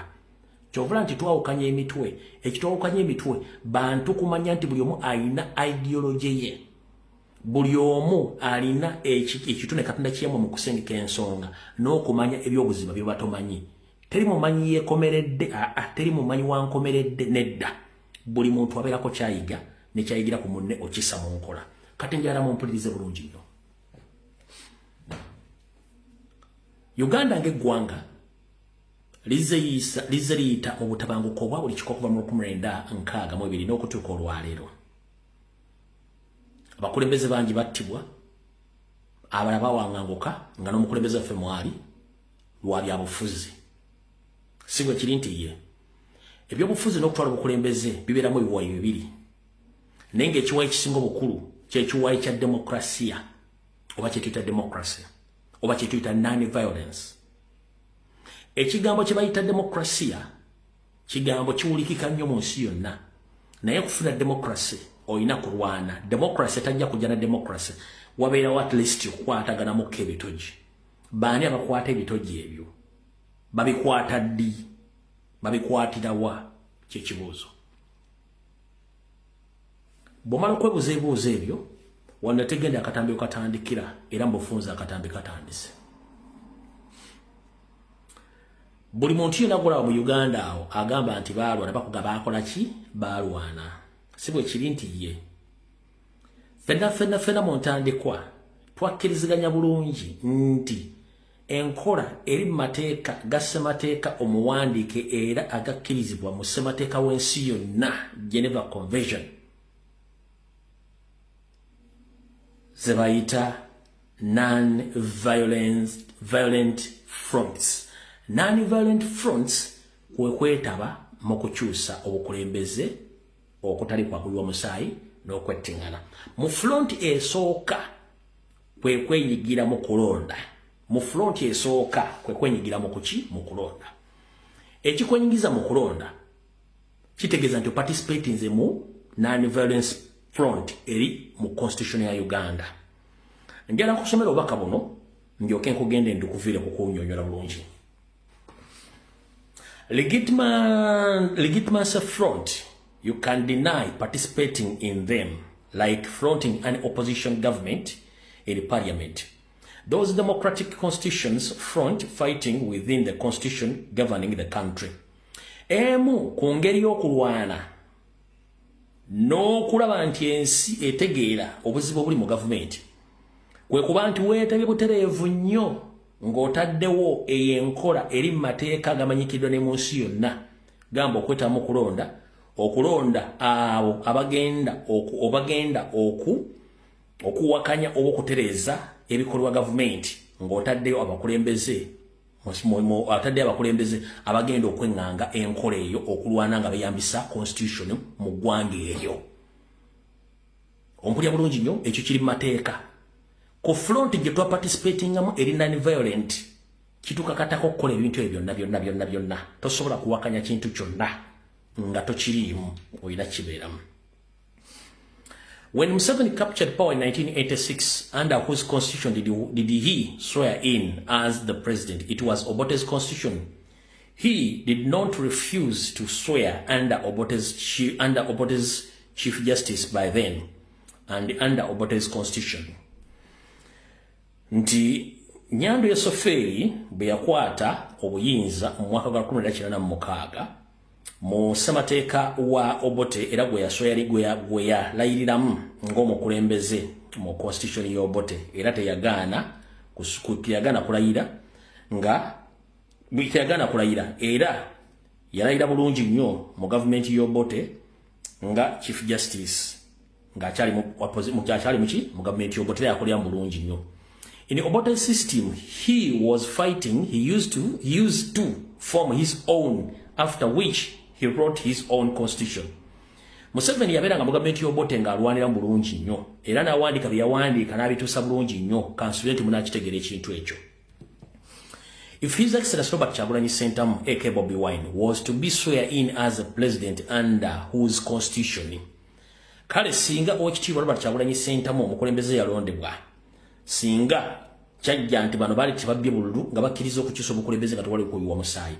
kyovula nti twawukanya emitwe ekitwawukanya emitwe bantu kumanya nti buli omu alina ideology ye buli omu alina ekitune katonda kiyemu mu kusengeka ensonga n'okumanya ebyobuzima bye batomanyi teri mumanyi yeekomeredde teri mumanyi wankomeredde nedda buli muntu abeerako kyayiga nekyayigira ku munne okisa mu nkola kati njala mumpulirize bulungi nnyo Uganda ng'eggwanga lize liyita mu butabanguko obwa buli kiko okuva mu 1962 n'okutuuka olwaleero abakulembeze bangi battibwa abalala bawanganguka nga n'omukulembeze waffe mwali lwa byabufuzi si bwe kiri nti ye ebyobufuzi n'okutwala obukulembeze bibeeramu ebiwayi bibiri naye ng'ekiwayi ekisinga obukulu kyekiwayi kya demokrasiya oba kyetuyita demokrasi oba kyetuyita non-violence ekigambo kye bayita demokrasiya kigambo kiwulikika nnyo mu nsi yonna naye kufuna demokrasi oyina kulwana demokrasi etajja kujja na demokrasi wabeerawo at least okukwataganamuko ebitogi baani abakwata ebitogi ebyo babikwata ddi babikwatirawa kyekibuuzo bw'omala okwebuuza ebibuuzo ebyo wano tegenda akatambi okatandikira era mbufunza akatambi katandise buli muntu yena akola mu Uganda awo agamba nti baalwana bakuga baakola ki baalwana si bwe kiri nti ye fena mu ntandikwa twakkiriziganya bulungi nti enkola eri mu mateeka ga ssemateeka omuwandiike era agakkirizibwa mu ssemateeka w'ensi yonna Geneva Convention ze bayita non-violent fronts. Non-violent fronts kwe kwetaba mu kukyusa obukulembeze okutali kwakulwa musaayi n'okwettingana. Mu front esooka kwe kwenyigira mu kulonda. Mu front esooka kwe kwenyigira mu kuki mu kulonda. Ekikwenyigiza mu kulonda kitegeeza nti participate nze mu non-violence front eri mu constitution ya Uganda. Njala kusomera obaka buno ndyoke nkugende ndikuviire kukunyonyola bulungi. Legitimacy front, you can deny participating in them, like fronting an opposition government in parliament. Those democratic constitutions front fighting within the constitution governing the country. Emu kungeri yokulwana no kulaba nti ensi etegeera obuzibu obuli mu government. Kwe kuba nti weetabye butereevu nnyo ng'otaddewo eyenkola eri mateeka gamanyikiddwa ne mu nsi yonna gamba okwetamu okulonda abo abagenda okuwakanya oba okutereeza ebikolwa gavumenti ng'otaddeyo abakulembeze abagenda okweŋŋanga enkola eyo okulwana nga beyambisa constitution mu ggwanga eryo. Ompulya bulungi nnyo ekyo kiri mu mateeka. Ko front gye twa participatingamu eri non-violent kitukakatako okukola ebintu ebyo byonna tosobola kuwakanya kintu kyonna nga tokiriimu oyina kibeeramu. When Museveni captured power in 1986, under whose constitution did he swear in as the president? It was Obote's constitution. He did not refuse to swear under Obote's chief justice by then and under Obote's constitution. Nti Nyando Yesoferi bwe yakwata obuyinza mu mwaka gwa 1986 mu ssemateeka wa Obote era gwe yasoya gwe yalayiriramu ng'omukulembeze mu constitution y'Obote era teyagaana kulayira nga bwiteyagaana kulayira era yalayira bulungi nnyo mu gavumenti y'Obote nga chief justice ng'akyali mu gavumenti y'Obote yakolera bulungi nnyo. In the Obote system, he used to form his own, after which he wrote his own constitution. Museveni yabeeranga mu gavumenti y'Obote ng'alwanira bulungi nnyo era n'awandiika bye yawandiika n'abituusa bulungi nnyo kansubirenti munaakitegeera ekintu ekyo. If His Excellency Robert Kyagulanyi Ssentamu aka Bobi Wine was to be swear in as a president under whose constitution, kale singa Oweekitiibwa Robert Kyagulanyi Ssentamu omukulembeze yalondebwa singa kyajja nti bano baali tebabbye bululu nga bakkiriza okukyusa obukulembeze nga tewali kuyiwa musaayi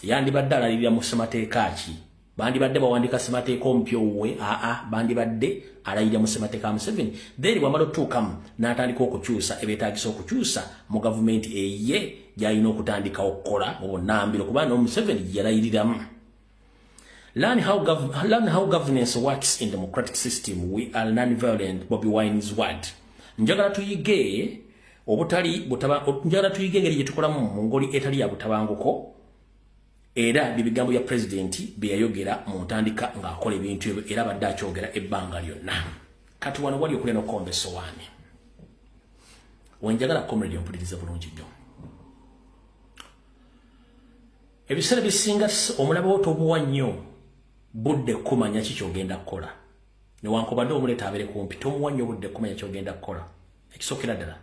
yandibadde alalirira mu ssemateeka ki? Bandibadde bawandika ssemateeka omupya owuwe? Bandibadde alayirira mu ssemateeka Museveni. Then bw'amala otuukamu n'atandika okukyusa ebeetaagisa okukyusa mu gavumenti eye gy'alina okutandika okukola mu bunnambiro kubanga Museveni yalayiriramu. Learn how governance works in democratic system. We are non-violent. Bobi Wine's word. Njagala tuyige engeri gye tukolamu mu ngoli etali ya butabanguko era bibigambo ya presidenti bye yayogera mu ntandika ng'akola ebintu ebyo era badde akyogera ebbanga lyonna. Kati wano wali okulya n'okomba essowaani. Wenjagala comrade ompuliriza bulungi nnyo. Ebiseera bisinga omulaba wo tobuwa nnyo budde kumanya ki ky'ogenda kukola. Newankubadde omuleeta abeere kumpi tomuwa nnyo budde kumanya ky'ogenda kukola. Ekisookera ddala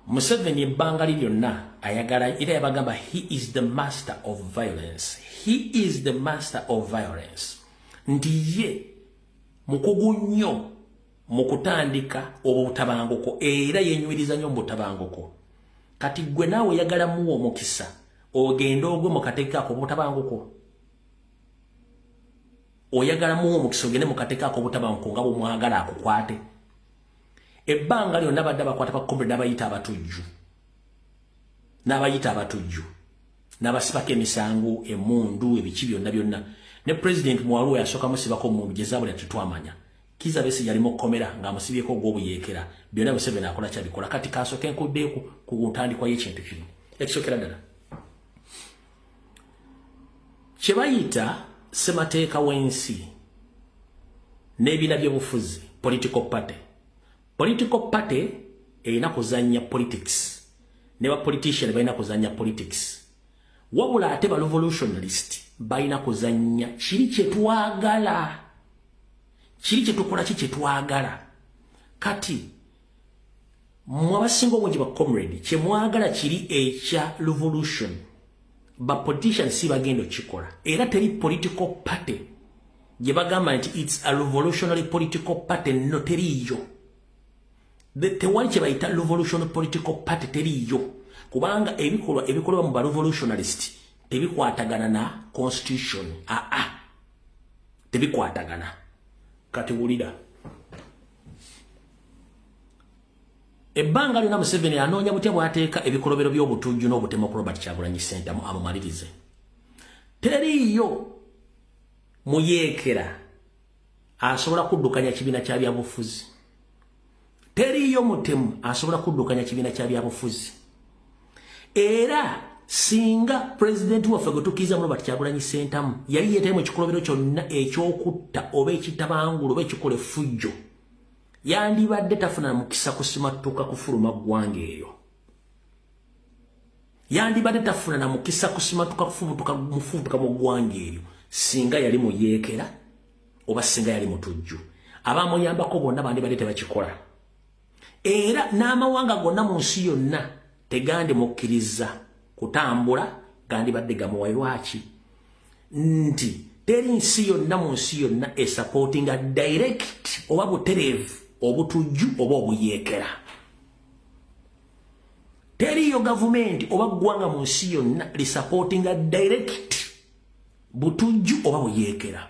Museveni ebbanga lyonna ayagala era yabagamba he is the master of violence. He is the master of violence. Ndi ye mukugu nnyo mu kutandika obutabanguko era yenywiriza nnyo mu butabanguko. Kati gwe naawe yagala muwo omukisa ogenda ogwe mu kateeka ako obutabanguko. Oyagala muwo omukisa ogende mu kateeka ako obutabanguko nga bw'omwagala akukwate. Ebbanga lyonna badde bakwata bakombe n'abayita abatujju n'abasibako emisango emundu ebiki byonna ne president Mwalu yasooka musibako mu gye zaabula tetwamanya Kiza Besigye yali mukomera nga musibyeko ogw'obuyekera byonna Museveni akola kyabikola kati kasoke nkuddeeku ku ntandikwa y'ekintu kino ekisokera ddala kye bayita ssemateeka w'ensi n'ebibiina by'obufuzi political party erina kuzannya politics ne ba politician balina kuzannya politics wabula ate ba revolutionalist balina kuzannya kiri kye twagala kiri kye tukola kye twagala kati mwabasinga obungi ba comrade kye mwagala kiri ekya revolution ba politician si bagenda okikola era teri political party gye bagamba nti it's a revolutionary political party no teriyo tewali kye bayita revolutionary political party teriyo kubanga ebikolwa mu ba revolutionalist tebikwatagana na constitution tebikwatagana kati wulira ebbanga lyonna Museveni anoonya butya bw'ateeka ebikolobero by'obutujju n'obutemu ku Robert Kyagulanyi Ssentamu amumalirize teriyo muyeekera asobola kuddukanya kibiina kya byabufuzi teriyo mutemu asobola kuddukanya kibiina kya byabufuzi era singa president waffe gwe tukkiriza mu Robert Kyagulanyi Ssentamu yali yeetamu ekikolobero kyonna eky'okutta oba ekitabangula oba ekikola effujjo yandibadde tafuna mukisa kusimatuka kufuluma ggwanga eyo yandibadde tafuna na mukisa kusimatuka kufubutuka mu ggwanga eryo singa yali muyeekera oba singa yali mutujju abamuyambako bonna bandibadde tebakikola era n'amawanga gonna mu nsi yonna tegandi mukkiriza kutambula gandibadde gamuwa lwaki nti teri nsi yonna mu nsi yonna esupportinga direct oba butereevu obutujju oba obuyeekera teriyo gavumenti oba ggwanga mu nsi yonna lisupportinga direct butujju oba buyeekera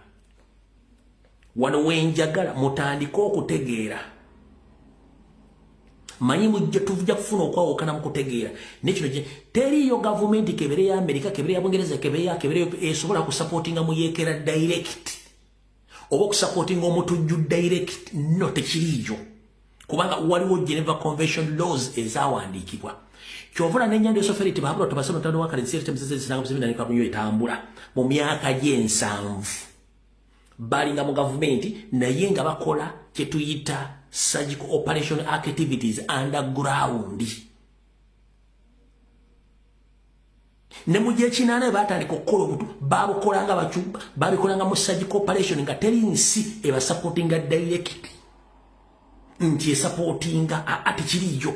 wano wenjagala mutandika okutegeera manyi mujja tujja kufuna okwawukana mu kutegeera nekino teriyo gavumenti kebere ya Amerika kebere ya Bungereza kebere esobola kusupportinga muyeekera direct oba okusupportinga omutujju direct no tekiriyo kubanga waliwo Geneva Convention laws ezawandiikibwa kyovula n'ennyanja esoferiti baabula tubasoma ntano wakale nsiyete mzeze zinanga Museveni alika kunyo etambula mu myaka gye7 balinga mu gavumenti naye nga bakola kye tuyita surgical operation activities underground ne mu gye kinaana batandika okukola obutu babukolanga bakyuba babikolanga mu surgical operation nga teri nsi eba supportinga direct nti esupportinga ate kiriyo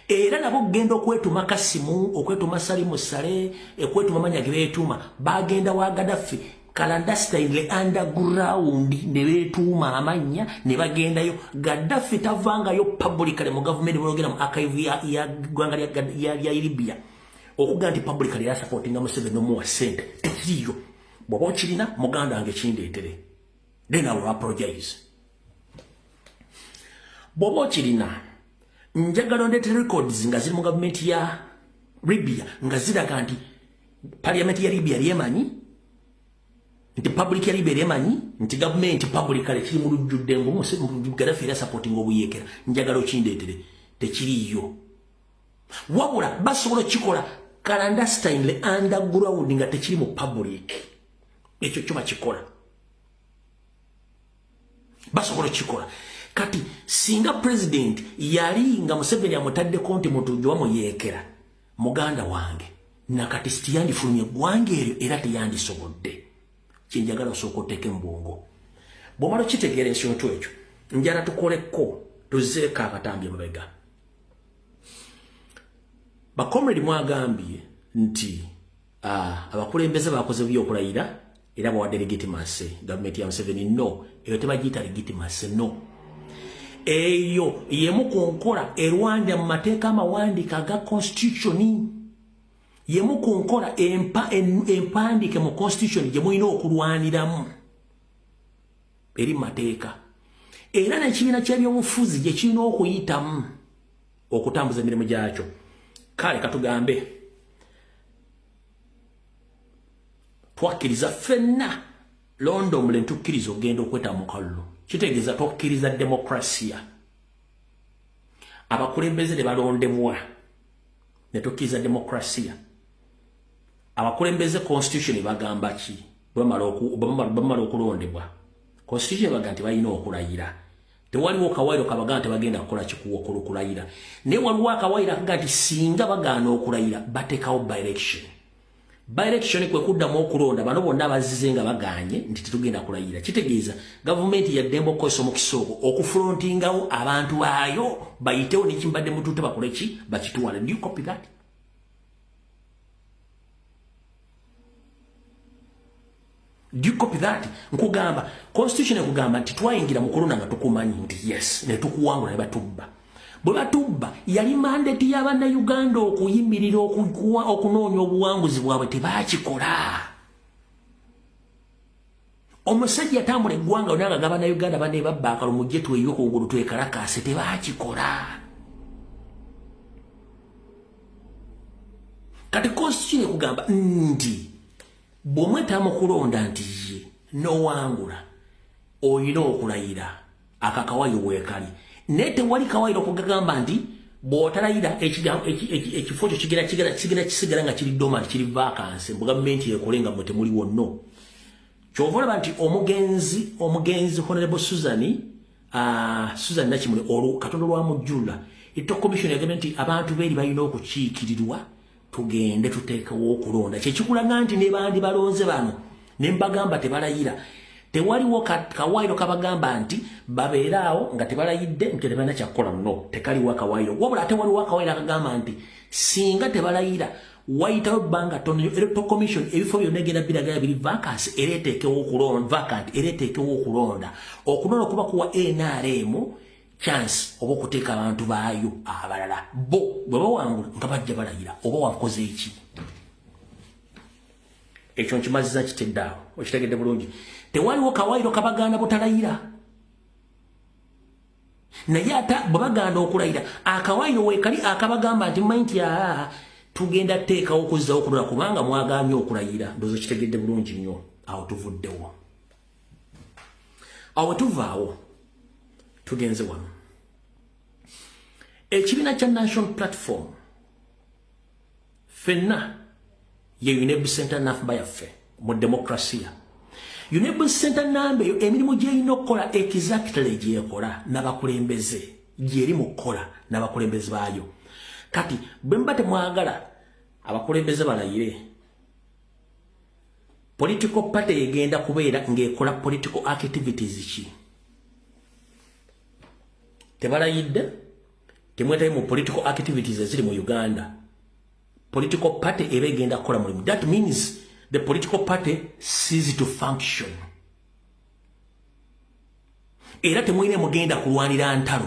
era nabo genda okwetuma kasimu okwetuma salimu sale okwetuma manya ge beetuma bagenda wa Gaddafi clandestine underground ne beetuma amanya ne bagendayo Gaddafi tavangayo publicly mu government bologera mu archive ya gwanga ya Libya okuga nti publicly ya supportinga Museveni mu wasente tekiriyo bw'oba okirina muganda wange kindeetere then I will apologize bw'oba okirina njagala ndeetere records nga ziri mu gavumenti ya Libya nga ziraga nti parliament ya Libya yemanyi nti public ya Libya yemanyi nti government publicly kiri mu lujjudde ngu Gaddafi era supporting obuyeekera njagala okindeetere tekiriyo wabula basobola kikola clandestine underground nga tekiri mu public ekyo kyo bakikola basobola kikola kati singa president yali nga Museveni amutadde konti mutujju wamuyeekera muganda wange nakati sitiyandifulumye ggwanga eryo era teyandisobodde kyenjagala osooka oteeke mu bwongo bw'omala kitegeera ensintu ekyo njala tukoleko tuzeeko akatambi emabega bakomredi mwagambye nti abakulembeze bakoze byokulayira era bawadde legitimacy gavumenti ya Museveni no eyo tebagiyita legitimacy no eyo yemu ku nkola erwanda mu mateeka amawandiika aga constitution yemu ku nkola empandike mu constitution gye mulina okulwaniramu eri mateeka era n'ekibiina ky'ebyobufuzi gye kirina okuyitamu okutambuza emirimu gyakyo kale katugambe twakkiriza ffenna londo omule ntukkiriza ogenda okweta mu kalulu kitegeeza tokkiriza demokrasia abakulembeze ne balondemwa ne tokkiriza demokrasia abakulembeze constitution bagamba ki bamala okulondebwa constitution baga nti balina okulayira tewaliwo kawairo kabaga nti bagenda kukola kikuwa okulayira ne waliwo akawairo akaga nti singa bagaana okulayira batekawo by election kwe kuddamu okulonda bano bonna bazize nga baganye nti tetugenda kulayira kitegeeza gavumenti yaddembo okukozesa omukisa ogwo okufrontingawo abantu baayo bayitewo nekimbadde mutuute bakole ki bakituwala. Do you copy that? Do you copy that? Nkugamba constitution ekugamba nti twayingira mu kulonda nga tukumanyi nti yes ne tukuwangula ne batubba bwe batubba yali mandate y'abanna Uganda okuyimirira okunoonya obuwanguzi bwabwe tebakikola. Omusajja yatambula eggwanga onanga gabana Uganda bane babba akalumujje tweyo okugulu twekalakase tebakikola. Kati constitution ekugamba nti bw'omwetaamu kulonda nti ye n'owangula olina okulayira akakawayo weekali naye tewali kawairo okugamba nti bw'otalayira ekifo kyo kigenda kisigala nga kiri dormant kiri vacancy mu gavumenti ekole nga mwe temuliwo nno. Kyova olaba nti omugenzi Honorable Susan Nakimuli Katonda lwamujjula Electoral Commission yagambye nti abantu beeri balina okukiikirirwa tugende tuteekawo okulonda kyekikulaga nti ne bandi balonze bano ne mbagamba tebalayira tewaliwo kawairo kabagamba nti babeeraawo nga tebalayidde nti tebalina kyakukola nno tekaliwo akawairo wabula ate waliwo akawairo akagamba nti singa tebalayira wayitawo ebbanga tono Electoral Commission ebifo byonna egenda biragala biri vacant era eteekewo okulonda okulonda okuba kuwa NRM chance oba okuteeka abantu baayo abalala bo bwe bawangula nga bajja balayira oba wakoze eki ekyo nkimaziza kiteddeawo okitegedde bulungi. Tewaliwo kawairo kabagaana butalayira naye ate bwe bagaana okulayira akawairo weekali akabagamba nti manti tugenda teekawo okuzzawo okulonda kubanga mwagaanye okulayira ndowooza kitegedde bulungi nnyo. Awo tuvuddewo awo tuvaawo tugenze wano ekibiina kya National Platform fenna ye UNEB Center nafba yaffe mu demokrasia UNEB Center namba eyo emirimu gy'erina okukola exactly gyekola n'abakulembeze gyeri mu kukola n'abakulembeze baayo. Kati bwe mba temwagala abakulembeze balayire political party egenda kubeera ng'ekola political activities ki tebalayidde temwetayo mu political activities eziri mu Uganda. Political party eba egenda kukola mulimu. That means the political party ceases to function. Era temwine mugenda kulwanira ntalo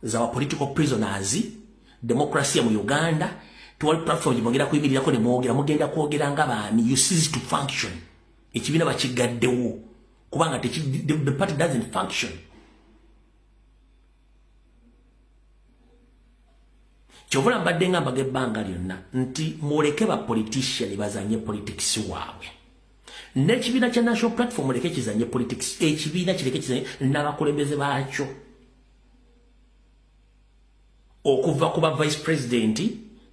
za political prisoners demokrasia mu Uganda tuwali platform jimogera kuyimirirako ne mwogera mugenda kwogera nga baani you cease to function. Ekibiina bakigaddewo kubanga the party doesn't function. Kyovula mbadde nga mbaga ebbanga lyonna nti muleke ba politician bazanye politics waabwe. N'ekibiina kya National Platform muleke kizanye politics. Ekibiina kireke kizanye n'abakulembeze baakyo. Okuva ku ba vice president,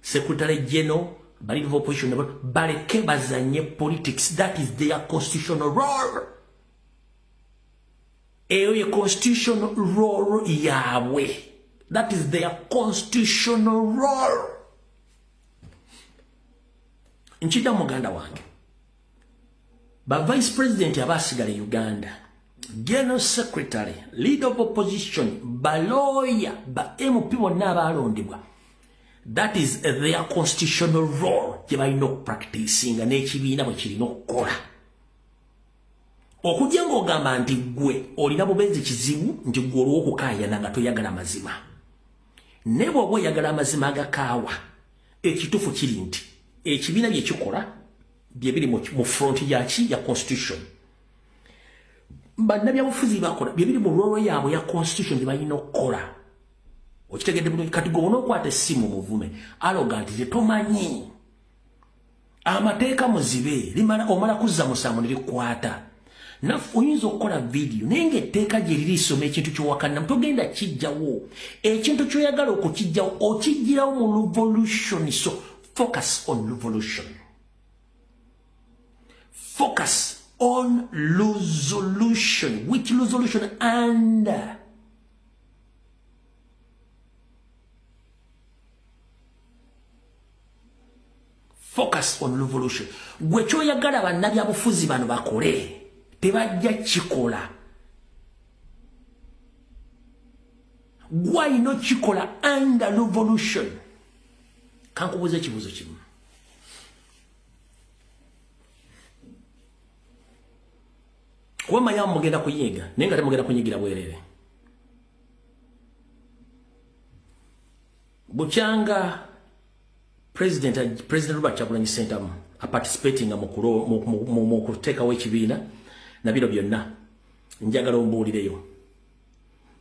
secretary general, bali of opposition baleke bazanye politics. That is their constitutional role. Eyo ye constitutional role yaabwe. That is their constitutional role. Nchida muganda wange. Ba vice president abasigale Uganda. General secretary, leader of opposition, ba lawyer, ba MP bonna abalondebwa. That is their constitutional role. Jebalina practicing n'ekibiina bwe kirina okukola. Okujja ng'ogamba nti gwe olina bubenzi kizibu nti gwe olw'okukaayana nga toyagala mazima. Ne bw'oba oyagala amazima agakaawa ekituufu kiri nti ekibiina bye kikola bye biri mu front ya constitution. Bannabyabufuzi bakola bye biri mu rolo yaabwe ya constitution bye balina okukola. Okitegedde bulungi kati gwe onookwata essimu muvume aloga nti tetomanyi amateeka muzibe omala kuzza musango ne likwata. na oyinza okukola video naye ng'etteeka gye liri isoma ekintu ky'owakannamu togenda kijjawo ekintu ky'oyagala okukijjawo okijjirawo mu revolution. So focus on revolution. Focus on resolution. Which resolution? And focus on revolution. Gwe kyoyagala bannabyabufuzi bano bakole tebajja kikola. Why not kikola under revolution? Kankubuuza ekibuuzo kimu. Kuba manyamu mugenda kunyiga naye nga temugenda kunyigira bwerere. Bukyanga President Robert Kyagulanyi Ssentamu participating mu kuteekawo ekibiina na bino byonna njagala ombuulireyo.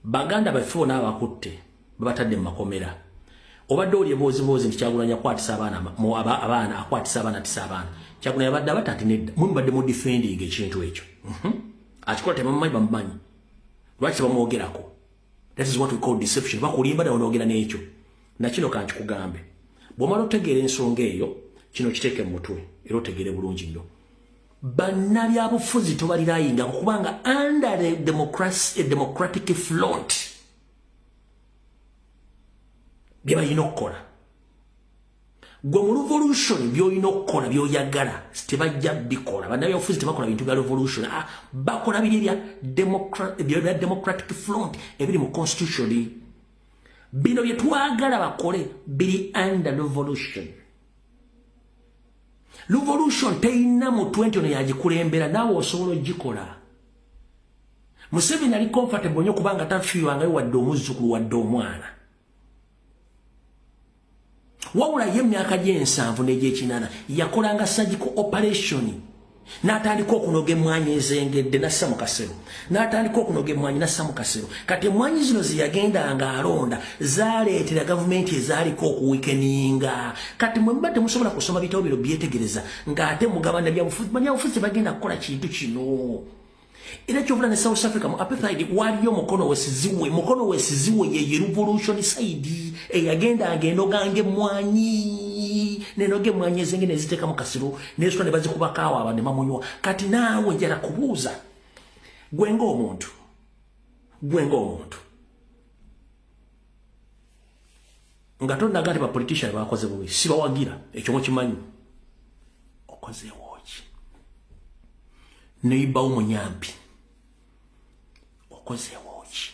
Baganda baffe n'abakutte babatadde mu makomera. Obadde oli eboozi nti Kyagulanyi akwatisa abaana akwatisa abaana tisa abaana. Kyagulanyi abadde abatati nedda mubadde mu defending ekintu ekyo. Akikola tebamumanyi bamumanyi. Lwaki tebamwogerako? That is what we call deception. Bakulimba nawe noogera n'ekyo. Nakino kankikugambe. Bw'omala otegeera ensonga eyo kino kiteeke mu mutwe era otegeere bulungi nnyo. Bannabyabufuzi tobalirayinga kubanga under the democratic front bye balina okukola. Gwe mu revolution by'olina okukola by'oyagala tebajja bikola. Bannabyabufuzi tebakola bintu bya revolution. Bakola biri bya democratic front ebiri mu constitution. Bino bye twagala bakole biri under revolution. Revolution teina mu 20 ono yagikulembera naawe osobola ogikola. Museveni ali comfortable nnyo kubanga tafiiwangayo wadde omuzzukulu wadde omwana. Wawula ye emyaka gy'ensanvu n'egy'ekinana yakolanga surgical operation n'atandika okunoga emmwanyi ezengedde nassa mu kasero. N'atandika okunoga emmwanyi nassa mu kasero. Kati emmwanyi zino ze yagendanga alonda zaaleetera gavumenti ezaaliko okuwikeninga. Kati mwe muba temusobola kusoma bitabo bino byetegereza ng'ate mugabana byabufuzi. Bannabyabufuzi tebagenda kukola kintu kino. Era kyovula ne South Africa mu apartheid waliyo mukono wesiziwe. Mukono wesiziwe ye revolution side eyagendanga enoganga emmwanyi nenoge emmwanyi ezenge neziteeka mu kasiro nesula ne bazikubako awo aba ne bamunywa. Kati naawe njala kubuuza gwe ng'omuntu nga tondaga nti bapolitician bakoze bubi sibawagira ekyo mukimanyi okozeewo ki neibawo munyampi okozeewo ki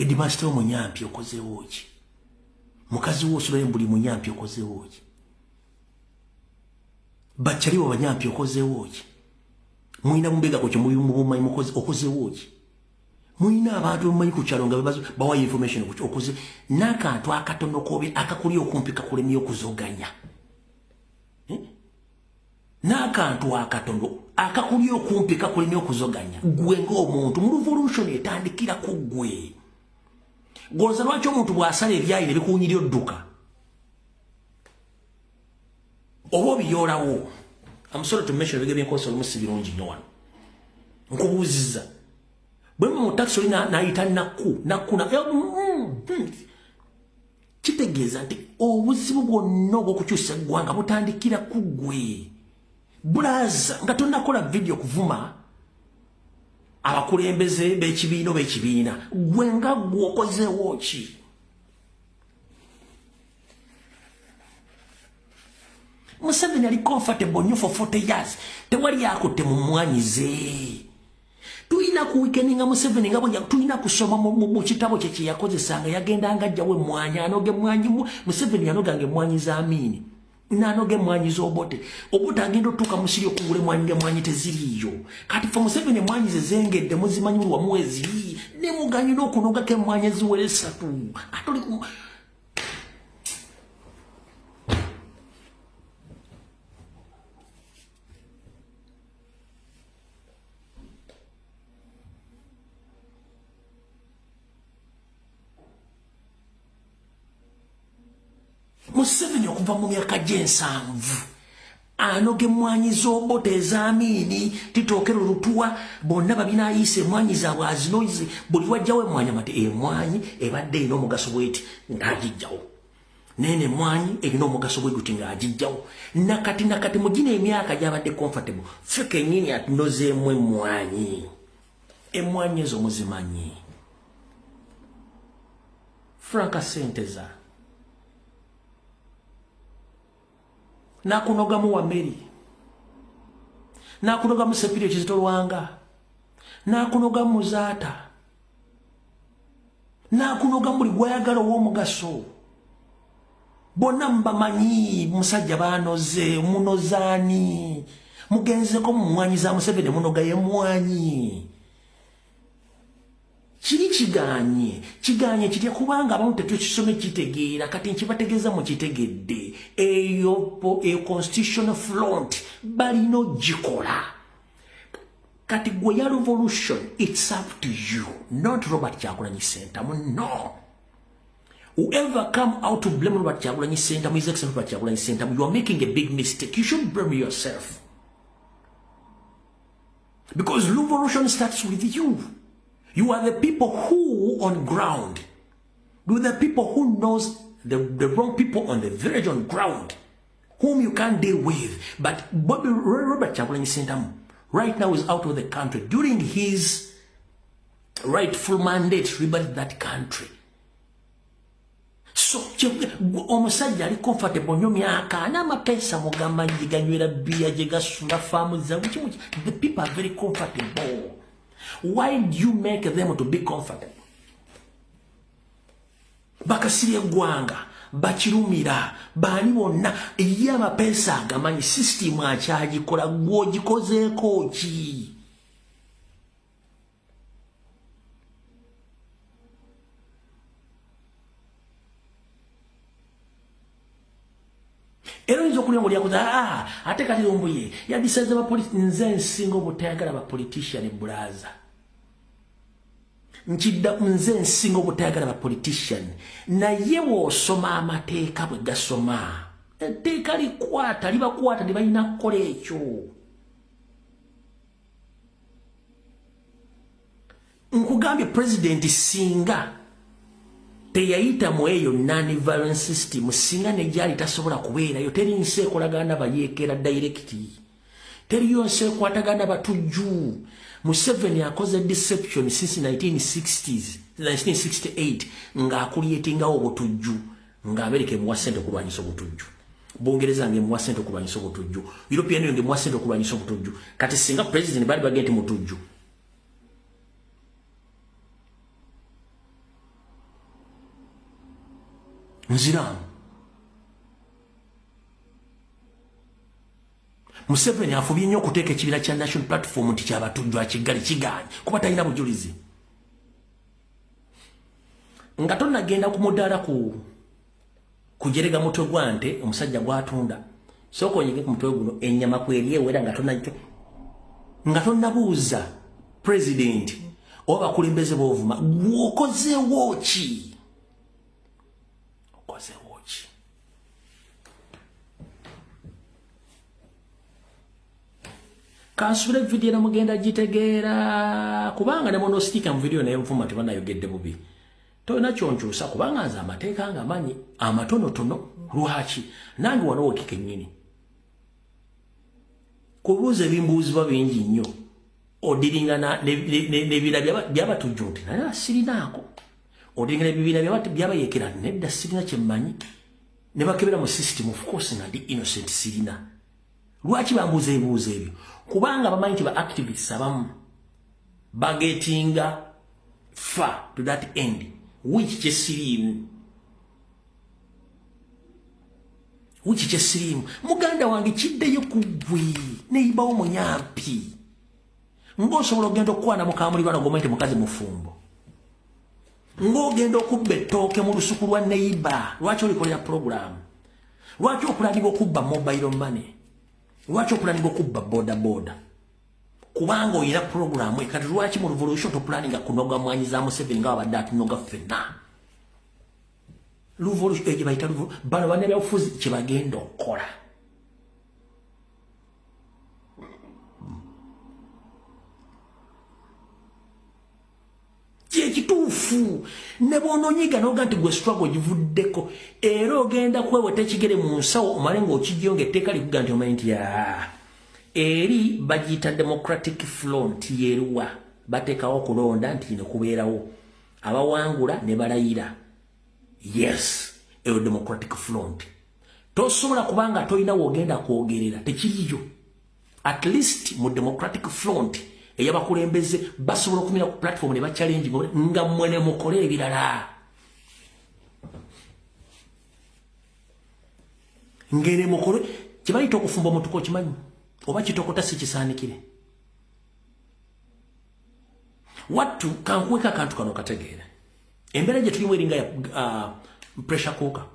edimasitero munyampi okozeewo ki mukazi wo osulayo mbuli munyampi okozeewo ki bakyaliwo banyampi okozeewo ki mwina mumbegako kyo mubumanyi okozeewo ki mwina abantu mumanyi ku kyalo nga bawa information okoze n'akantu akatono kobe akakuli okumpi kakulemye okuzoganya n'akantu akatono akakuli okumpi kakulemye okuzoganya gwe ng'omuntu mu revolution etandikira ku gwe. Golooza lwaki omuntu bw'asala ebyayi ne bikuwunyira odduka oba obiyoolawo. I'm sorry to mention ebigere byenkozesa olumu si birungi nnyo wano. Nkubuuzizza bwe mu taxi oli n'ayita nakku kitegeeza nti obuzibu bwonna obw'okukyusa eggwanga butandikira ku ggwe. Bulaza nga tonnakola video kuvuma abakulembeze b'ekibiina gwe nga gwe okozeewo ki? Museveni ali comfortable nnyo for 40 years tewali akutte mu mmwanyi ze. Tulina ku weekendinga Museveni nga bwe tulina kusoma mu kitabo kye kye yakozesanga yagendanga ajjawo emmwanyi anoga emmwanyi Museveni yanoganga emmwanyi za Amini n'anoga emmwanyi z'Obote. Obote agenda otuuka musiri okugula emmwanyi ng'emmwanyi teziriiyo. Kati fe Museveni emmwanyi ze zengedde muzimanyi buli wamu weziri ne muganyina okunogako emmwanyi eziwera 3 Museveni okuva mu myaka gy'ensanvu anoge mwanyi zobote ezamini titokero lutua bonna babina ayise mwanyi zaabwe azinoize buli wajjawe mwanya mate mwanyi ebadde ino mugaso bweti ngajijjawo nene mwanyi erino mugaso bwe guti ngajijjawo nakati mugina emyaka gyabadde comfortable fike nyini atunoze mwe mwanyi emwanyi ezo muzimanyi franka senteza nakunoga mu wameri nakunoga mu Sepiryo Kizito Lwanga nakunoga mu Zaata nakunoga muri gwayagala w'omugaso bonna mbamanyi musajja banoze munozani mugenzeko mu mwanyi za Museveni munoga ye mwanyi kiri kiganye kitya kubanga abantu tetyo kisome kitegeera kati nkibategeeza mu kitegedde eyo constitutional front balino gikola kati gwe ya revolution it's up to you not Robert Kyagulanyi Ssentamu no whoever come out to blame Robert Kyagulanyi Ssentamu is excellent Robert Kyagulanyi Ssentamu you are making a big mistake you should blame yourself because revolution starts with you. You are the people who on ground. You are the people who knows the wrong people on the village on ground, whom you can't deal with. But Robert Kyagulanyi Ssentamu right now is out of the country during his rightful mandate to rebuild that country. So omusajja ali comfortable nyo myaka n'amapesa mugamba njiganywera bia jegasula famu za mukimuki. The people are very comfortable. Why do you make them to be comfortable? Bakasirye gwanga bakirumira bani bonna eyama pesa agamanyi system akyagikola gwogikozeeko ki ero nzo kulya ngoli yakuza ate kati ombuye yadisaza ba police nze nsingo butayagala ba politician braza nkidda nze nsingo butayagala ba politician naye wosoma amateeka bwe gasoma etteeka likwata libakwata ne balina kukola ekyo nkugambye president singa teyayita mu eyo non-violence system singa nejali tasobola kubeerayo teri nsi ekolagana bayeekera direct teri yonse ekwatagana batujju Museveni akoze deception since 1968 nga akulietingawo obutujju nga Amerika emuwasente okulwanyisa obutujju Bungereza nge muwasente okulwanyisa obutujju European Union nge muwasente okulwanyisa obutujju kati singa president bali bagenti mutujju nziramu Museveni afubye nnyo okuteeka ekibiina kya National Platform nti kyabatujju akigali kiganye kuba talina bujulizi nga tonnagenda ku mudaala kujerega mutwe gwante omusajja gwatunda sooka onyige ku mutwe guno ennyama kweri ewera nga tonnabuuza president oba bakulembeze b'ovuma gwokozeewo ki kansubira video na mugenda gitegeera kubanga ne mono sticker mu video naye mvuma tebanayogedde bubi tolina kyonkyusa kubanga nze amateeka nga manyi amatonotono lwaki nange wano wokike nnyini kubuuza ebimbuuzibwa bingi nnyo odiringa n'ebibiina byabatujju nti naye sirinaako odiringa n'ebibiina byabayeekera nedda sirina kyemmanyi ne bakebera mu system of course nga ndi innocent sirina lwaki bambuuza ebibuuzo ebyo kubanga bamanyi nti ba activists abamu bagetinga far to that end which kyesirimu muganda wange kiddeyo ku ggwe neyibawo munyampi ng'osobola okugenda okukwana mukamuli bano gomenti mukazi mufumbo ng'ogenda okubba ettooke mu lusuku lwa neyiba lwaki olikolera programu lwaki okulanibwa okubba mobile money lwaki okulanibwa okubba boda kubanga oyina programu ekati lwaki mu revolution topulaninga kunoga mwanyi za Museveni nga babadde atunoga ffenna revolution ejo bayita bano bannabyabufuzi kye bagenda okukola Kituufu ne bw'ononyiga n'oga nti gwe struggle givuddeko era ogenda kweweta ekigere mu nsawo omale ng'okijjo ng'etteeka likuga nti omanyi nti eri bagiyita democratic front yeruwa bateekawo okulonda nti kino kubeerawo abawangula ne balayira yes eyo democratic front tosobola kubanga tolina wogenda kwogerera tekiriyo at least mu democratic front eyabakulembeze basobola okumira ku platform ne ba challenge nga mwene mukole ebirala ngene mukole kibayita okufumba omutuko kimanyi oba kitokota si kisaanikire watu kankuweka kantu kano kategeera embeera gye tulimu eringa ya pressure cooker